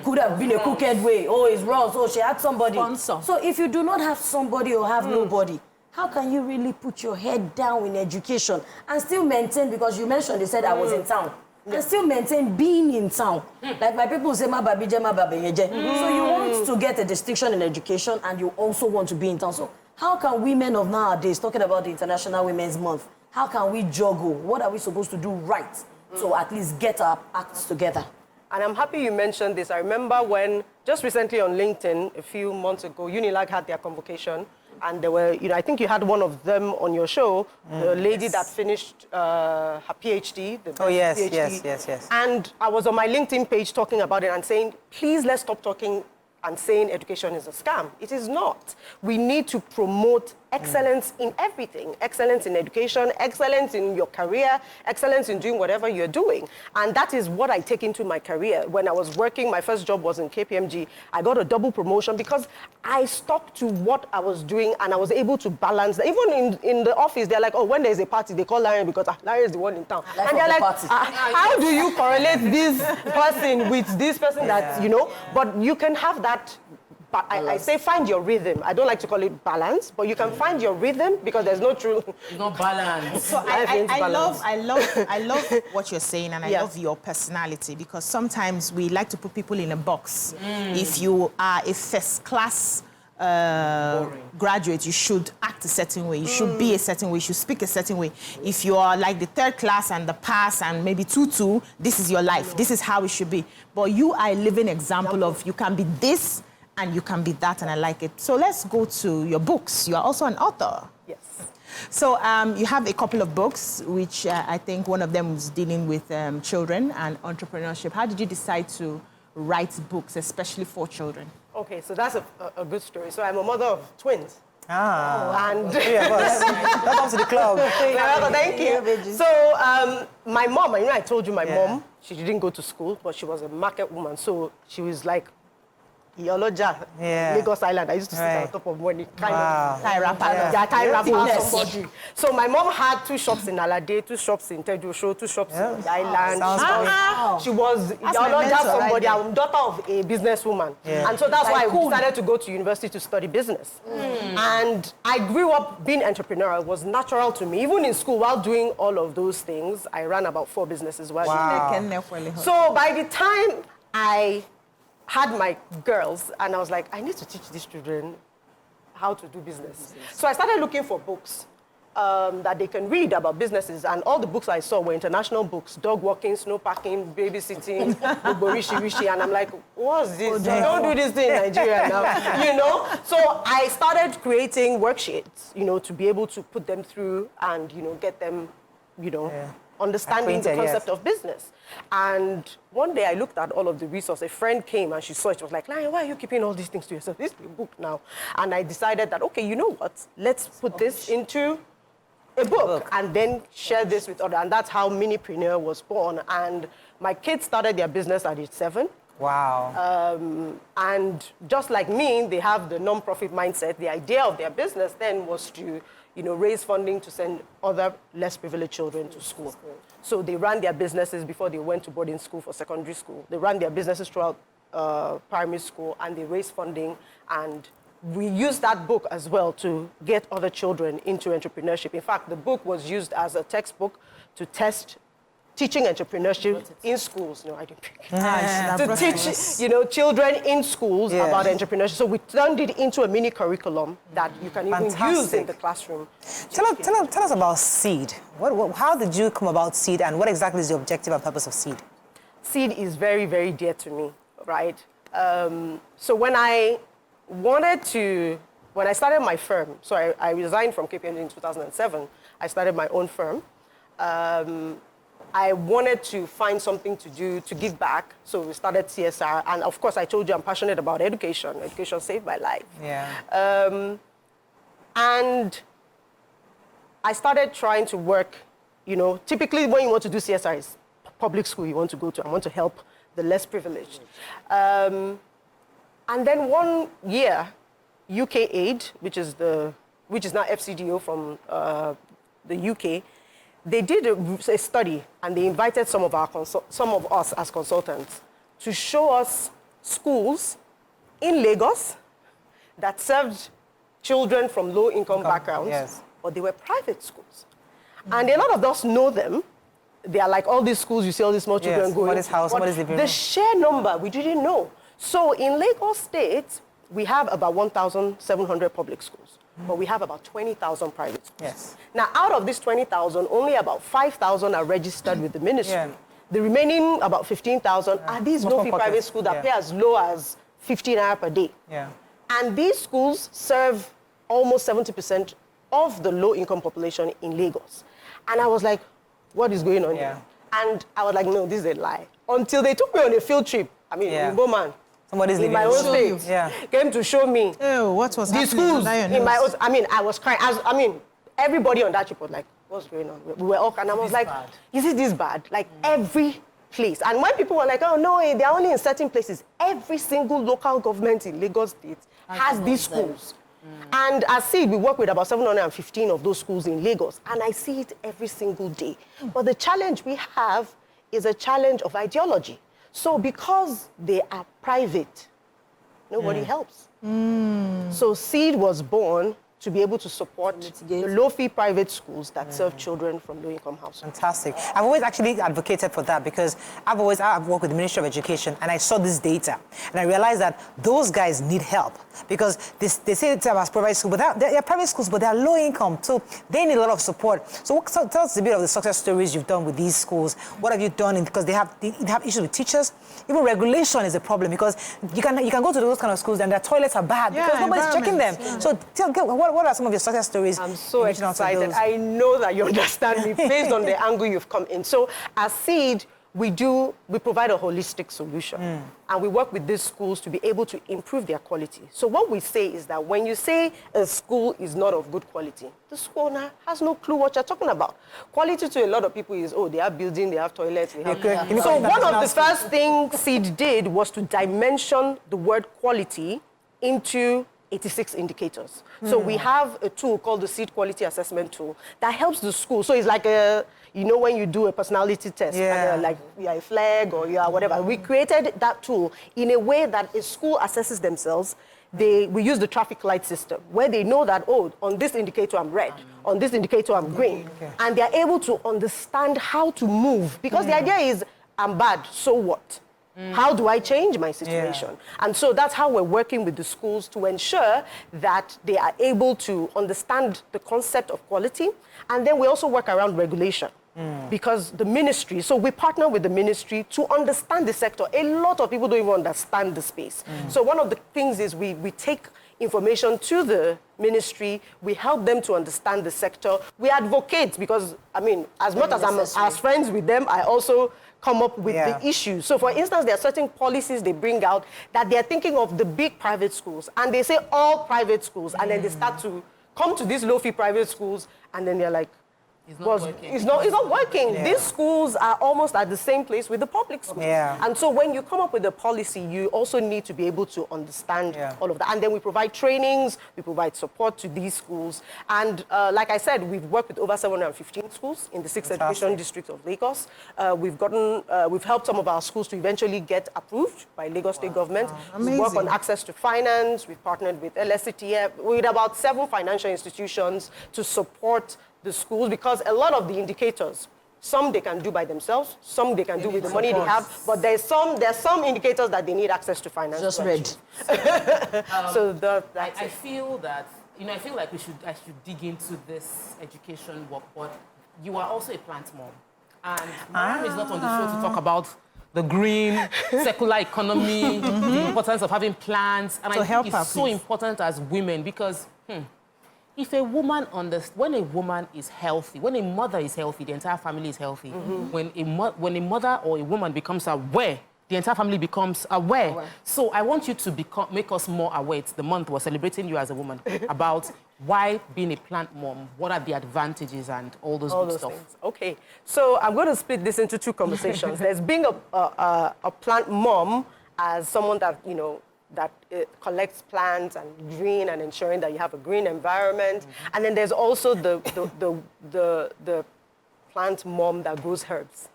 B: could have been a crooked way. Oh, it's wrong. So she had somebody. Sponsor. So if you do not have somebody or have nobody, how can you really put your head down in education and still maintain, because you mentioned, they said I was in town. And still maintain being in town. Like my people say, ma babi je, ma babi yeje. So you want to get a distinction in education, and you also want to be in town. So how can women of nowadays, talking about the International Women's Month, how can we juggle? What are we supposed to do right to at least get our acts together?
M: And I'm happy you mentioned this. I remember when, just recently on LinkedIn, a few months ago, Unilag had their convocation. And there were, I think you had one of them on your show, the lady that finished her PhD.
A: Oh, yes,
M: PhD.
A: yes.
M: And I was on my LinkedIn page talking about it and saying, please let's stop talking and saying education is a scam. It is not. We need to promote excellence in everything. Excellence in education, excellence in your career, excellence in doing whatever you're doing. And that is what I take into my career. When I was working, my first job was in KPMG. I got a double promotion because I stuck to what I was doing and I was able to balance that. Even in the office, they're like, oh, when there's a party, they call Larry because Larry is the one in town. And they're like, how do you correlate this person with this person that, But you can have that. But I say find your rhythm. I don't like to call it balance, but you can find your rhythm because there's no true.
C: It's not balance.
D: So I love what you're saying, and I love your personality, because sometimes we like to put people in a box. If you are a first-class graduate, you should act a certain way. You should be a certain way. You should speak a certain way. If you are like the third class and the pass and maybe 2-2, this is your life. This is how it should be. But you are a living example of you can be this and you can be that, and I like it. So let's go to your books. You are also an author.
M: Yes.
D: So you have a couple of books, which I think one of them is dealing with children and entrepreneurship. How did you decide to write books, especially for children?
M: Okay, so that's a good story. So I'm a mother of twins. And
A: three of us. Welcome to the club.
M: Thank you. So my mom, I told you my mom, she didn't go to school, but she was a market woman. So she was like, Yoloja, Lagos Island. I used to sit on top of money, kind of tie wrapper somebody. So my mom had 2 shops in Alade, 2 shops in Tejosho, 2 shops in the island. She was Yoloja somebody. I'm daughter of a businesswoman. And so that's why I decided to go to university to study business. And I grew up being entrepreneurial. It was natural to me. Even in school, while doing all of those things, I ran about 4 businesses. So by the time I had my girls, and I was like, I need to teach these children how to do business. So I started looking for books that they can read about businesses, and all the books I saw were international books: dog walking, snow packing, babysitting, rishi, and I'm like, what's this? Don't do this thing in Nigeria now, So I started creating worksheets, to be able to put them through and, get them, understanding the concept of business. And one day I looked at all of the resources. A friend came and she saw it. She was like, Lion, why are you keeping all these things to yourself? This is a book now. And I decided that, okay, you know what? Let's put this into a book and then share this with others. And that's how Minipreneur was born. And my kids started their business at age 7.
A: Wow.
M: And just like me, they have the non-profit mindset. The idea of their business then was to raise funding to send other less privileged children to school. So they ran their businesses before they went to boarding school for secondary school. They ran their businesses throughout primary school, and they raised funding. And we used that book as well to get other children into entrepreneurship. In fact, the book was used as a textbook to test teaching entrepreneurship in schools. No, I didn't pick it. To teach, children in schools about entrepreneurship. So we turned it into a mini curriculum that you can even use in the classroom.
A: Tell us about Seed. How did you come about Seed, and what exactly is the objective and purpose of Seed?
M: Seed is very, very dear to me, right? So when I started my firm, so I resigned from KPMG in 2007, I started my own firm. I wanted to find something to do to give back, so we started CSR. And of course, I told you I'm passionate about education. Education saved my life. And I started trying to work, typically when you want to do CSR, is public school you want to go to. I want to help the less privileged. And then one year, UK Aid, which is now FCDO from the UK, they did a study, and they invited some of us as consultants to show us schools in Lagos that served children from low-income backgrounds, but they were private schools. And a lot of us know them. They are like all these schools you see all these small children going.
A: What is house? What is living room?
M: The sheer number we didn't know. So in Lagos State, we have about 1,700 public schools. But we have about 20,000 private schools. Now, out of these 20,000, only about 5,000 are registered with the ministry. The remaining, about 15,000, are these low-fee private schools that pay as low as 15 naira per day. And these schools serve almost 70% of the low-income population in Lagos. And I was like, what is going on here? And I was like, no, this is a lie. Until they took me on a field trip. I mean, Igbo man.
A: Somebody's
M: in my own state. Came to show me.
D: Oh, what was happening?
M: Schools in my own, I mean, I was crying. I mean, everybody on that trip was like, what's going on? We were all, and I was like, is it this bad? Like every place. And when people were like, oh no, they're only in certain places, every single local government in Lagos State has these schools. And as SEED, we work with about 715 of those schools in Lagos, and I see it every single day. But the challenge we have is a challenge of ideology. So because they are private, nobody helps. So SEED was born to be able to support the low-fee private schools that serve children from low-income households.
A: Fantastic. I've always actually advocated for that because I've worked with the Ministry of Education and I saw this data and I realized that those guys need help because they say it's about private schools, but they're private schools, but they're low income, so they need a lot of support. So tell us a bit of the success stories you've done with these schools. What have you done? Because they have issues with teachers. Even regulation is a problem because you can go to those kind of schools and their toilets are bad because nobody's checking them. So what are some of your success stories?
M: I'm so excited. I know that you understand me based on the angle you've come in. So as SEED, we provide a holistic solution. And we work with these schools to be able to improve their quality. So what we say is that when you say a school is not of good quality, the school owner has no clue what you're talking about. Quality to a lot of people is, oh, they have building, they have toilets. They have So one of the first things SEED did was to dimension the word quality into 86 indicators. So we have a tool called the SEED Quality Assessment Tool that helps the school. So it's like you know when you do a personality test, and like you're a flag or you're whatever. We created that tool in a way that a school assesses themselves. We use the traffic light system where they know that, oh, on this indicator I'm red, on this indicator I'm green. And they're able to understand how to move because the idea is, I'm bad, so what? How do I change my situation? And so that's how we're working with the schools to ensure that they are able to understand the concept of quality. And then we also work around regulation because the ministry, so we partner with the ministry to understand the sector. A lot of people don't even understand the space. So one of the things is we take information to the ministry, we help them to understand the sector. We advocate because, I mean, as much as I'm as friends with them, I also come up with the issues. So for instance, there are certain policies they bring out that they're thinking of the big private schools and they say all private schools and then they start to come to these low-fee private schools and then they're like, it's not working. These schools are almost at the same place with the public schools. And so when you come up with a policy, you also need to be able to understand all of that. And then we provide trainings, we provide support to these schools. And like I said, we've worked with over 715 schools in the 6th Education District of Lagos. We've helped some of our schools to eventually get approved by Lagos State government. We work on access to finance. We've partnered with LSCTF, with about 7 financial institutions to support the schools because a lot of the indicators, some they can do by themselves, some they can do with the money they have, but there's some indicators that they need access to finance.
B: Just read.
C: So I feel that, I feel like I should dig into this education work, but you are also a plant mom. And Mariam is not on the show to talk about the green, secular economy, the importance of having plants. And I think it's so important as women because, if a woman when a woman is healthy, when a mother is healthy, the entire family is healthy. When a mother or a woman becomes aware, the entire family becomes aware. So I want you to make us more aware. It's the month we're celebrating you as a woman about why being a plant mom, what are the advantages and all those good stuff.
M: Things. Okay, so I'm going to split this into 2 conversations. There's being a plant mom as someone that, that collects plants and green and ensuring that you have a green environment. And then there's also the plant mom that grows herbs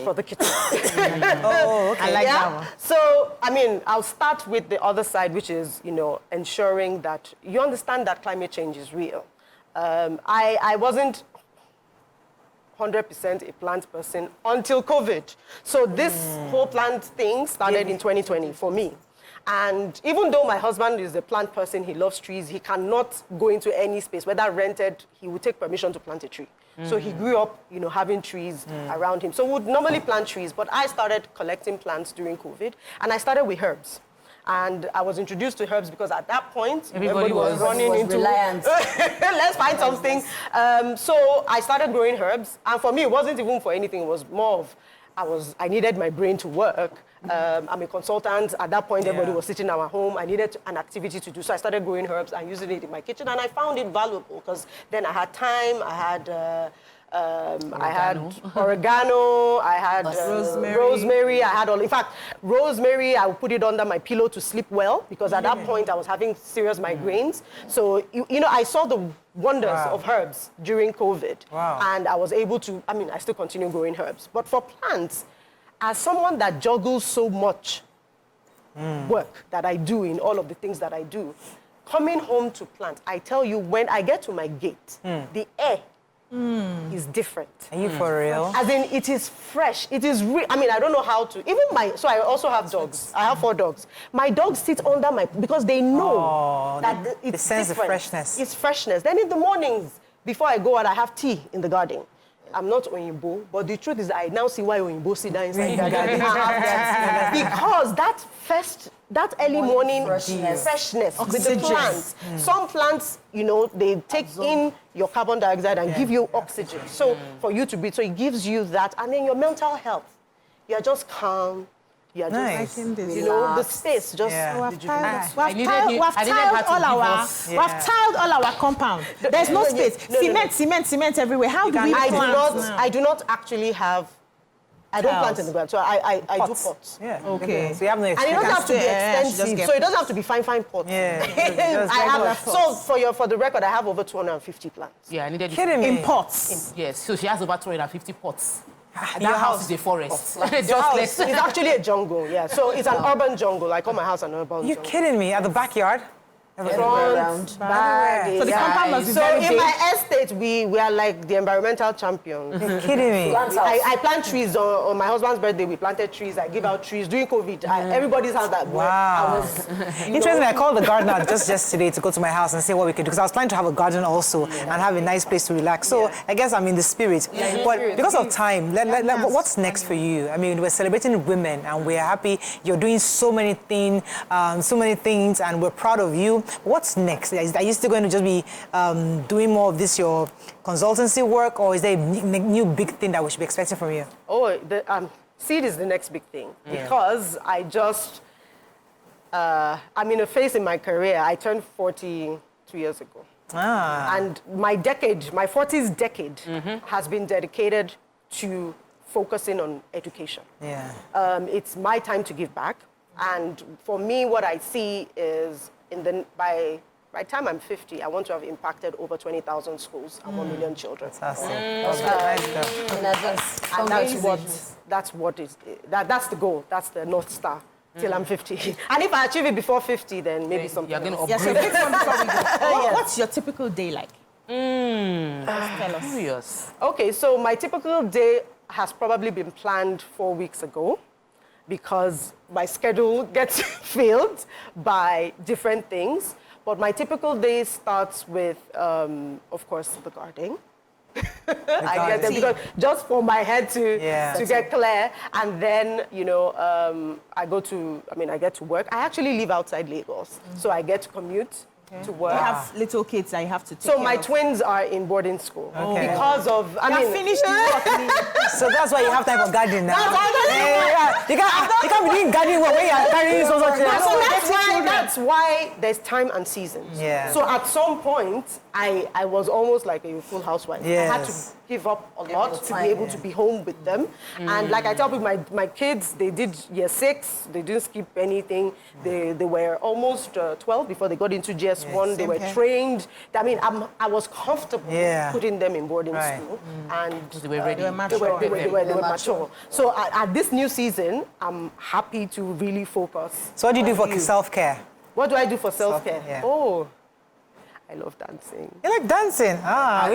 M: for the kitchen.
D: I like that one.
M: So, I mean, I'll start with the other side, which is, ensuring that you understand that climate change is real. I wasn't 100% a plant person until COVID. So this whole plant thing started in 2020 for me. And even though my husband is a plant person, he loves trees, he cannot go into any space, whether rented, he would take permission to plant a tree. So he grew up, having trees around him. So we would normally plant trees, but I started collecting plants during COVID, and I started with herbs. And I was introduced to herbs because at that point, everybody was running into...
B: reliant.
M: Let's find something. So I started growing herbs. And for me, it wasn't even for anything. It was more of, I needed my brain to work. I'm a consultant. At that point, everybody was sitting at my home. I needed an activity to do. So I started growing herbs and using it in my kitchen. And I found it valuable because then I had time. I had oregano, I had rosemary, I had all. In fact, rosemary, I would put it under my pillow to sleep well because at that point I was having serious migraines. So, you know, I saw the wonders of herbs during COVID. And I was able to, I mean, I still continue growing herbs. But for plants, as someone that juggles so much work that I do in all of the things that I do, coming home to plants, I tell you, when I get to my gate, the air is different.
A: Are you for real?
M: As in, it is fresh. It is real. I mean, I don't know how to. Even so I also have dogs. I have 4 dogs. My dogs sit under my, because they know that it's
A: the sense
M: different.
A: of freshness.
M: It's freshness. Then in the mornings, before I go out, I have tea in the garden. I'm not Oyinbo, but the truth is I now see why Oyinbo sit down inside the garden. Because that early morning freshness with the plants. Some plants, you know, they take in your carbon dioxide and give you oxygen. So for you to breathe, so it gives you that. And then your mental health, you're just calm. You're just, you know, the space just...
D: We've tiled all our compound. There's no space. Cement everywhere. How do we plant now?
M: I do not actually have... I don't plant in the ground, so I do pots.
A: Okay. So you have no
M: and it doesn't have to be extensive, so it doesn't have to be fine pots. For the record, I have over 250 plants.
C: Yeah, I needed
A: kidding me.
D: In pots?
C: Yes, so she has over 250 pots. That house is a forest.
M: It's actually a jungle, yeah. So it's an urban jungle. I call my house an urban jungle.
A: You're kidding me? At the backyard?
M: Front, back.
D: So the compound must be
M: so
D: very
M: in
D: big.
M: my estate, we are like the environmental champions.
A: You're kidding me?
M: I plant trees. On my husband's birthday, we planted trees. I give out trees. During COVID, everybody's house that
A: wow. Interesting, I called the gardener just yesterday to go to my house and see what we could do, because I was planning to have a garden also and have a nice place to relax. So I guess I'm in the spirit. But because of time, what's next for you? I mean, we're celebrating women and we're happy. You're doing so many things, and we're proud of you. What's next? Are you still going to just be doing more of this, your consultancy work, or is there a new big thing that we should be expecting from you?
M: Oh, seed is the next big thing, because I just, I'm in a phase in my career. I turned 40 2 years ago. And my 40s decade has been dedicated to focusing on education. It's my time to give back. And for me, what I see is by the time I'm 50, I want to have impacted over 20,000 schools and 1 million children.
A: That's
M: the goal. That's the North Star till I'm 50. And if I achieve it before 50, then maybe something else.
D: What's your typical day like? Tell us.
C: Curious.
M: Okay, so my typical day has probably been planned 4 weeks ago, because my schedule gets filled by different things. But my typical day starts with, of course, the gardening. I get them because just for my head to get clear. And then, you know, I get to work. I actually live outside Lagos, so I get to commute to work.
D: You have little kids that you have to take
M: So
D: care
M: my
D: of.
M: twins are in boarding school because of,
D: finished the work.
A: So that's why you have time for gardening now. You can't be doing gardening work when you are carrying so much.
M: That's why there's time and seasons. So at some point, I was almost like a full housewife. I had to give up a lot to be able to be home with them. And like I tell people, my kids, they did year 6. They didn't skip anything. They were almost 12 before they got into GS1. They were trained. I mean, I was comfortable putting them in boarding school. And
C: they were ready.
M: They were mature. So at this new season, I'm happy to really focus.
A: So what do you do for self-care?
M: What do I do for self-care?
A: Oh,
M: I love dancing.
A: You like dancing?
M: I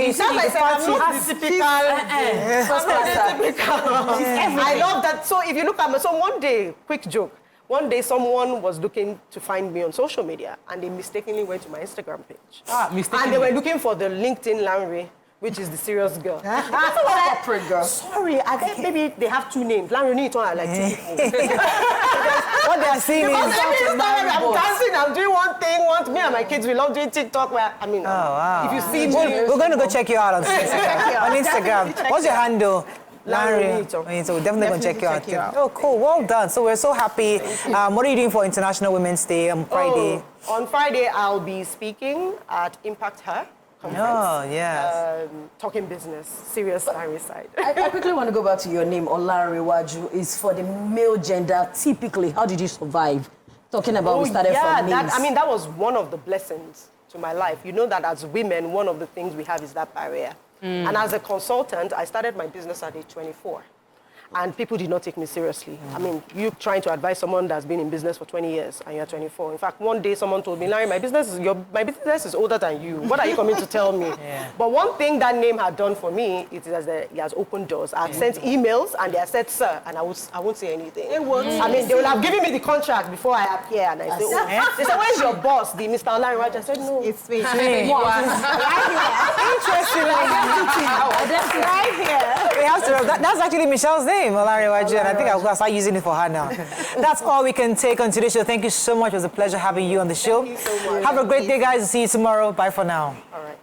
M: love that. So if you look at me, so one day, quick joke. One day, someone was looking to find me on social media, and they mistakenly went to my Instagram page. And they were looking for the LinkedIn Lanre which is the serious girl. Corporate girl. Sorry, I think maybe they have two names. Lanre are like two people.
A: What they are saying is...
M: I'm dancing, I'm doing one thing, me and my kids, we love doing TikTok. Where, I mean, if you see me...
A: We're going to go check you out on Instagram. What's your handle? Lanre. So we're definitely going to check you out. Oh, cool. Well done. So we're so happy. What are you doing for International Women's Day on Friday?
M: On Friday, I'll be speaking at Impact Her conference.
A: Oh, yes.
M: Talking business, serious Larry side.
B: I quickly want to go back to your name, Lolar Olarwaju, is for the male gender. Typically, how did you survive? Talking about we started from names.
M: That was one of the blessings to my life. You know that as women, one of the things we have is that barrier. And as a consultant, I started my business at age 24. And people did not take me seriously. I mean, you trying to advise someone that's been in business for 20 years and you're 24. In fact, one day someone told me, Larry, my business is older than you. What are you coming to tell me? But one thing that name had done for me is that it has opened doors. I've sent emails and they have said, sir, and I won't say anything. I mean, they will have given me the contract before I appear. And I say, they said, where's your boss, the Mr. Lolar Olarwaju? I said, no.
D: It's me.
A: Interesting.
D: Right here.
A: We have to, that's actually Michelle's name. Lolar Olarwaju, and I think I'm going to start using it for her now. That's all we can take on today's show. Thank you so much. It was a pleasure having you on the show.
M: Thank you so much.
A: Have a great day, guys. See you tomorrow. Bye for now.
M: All right.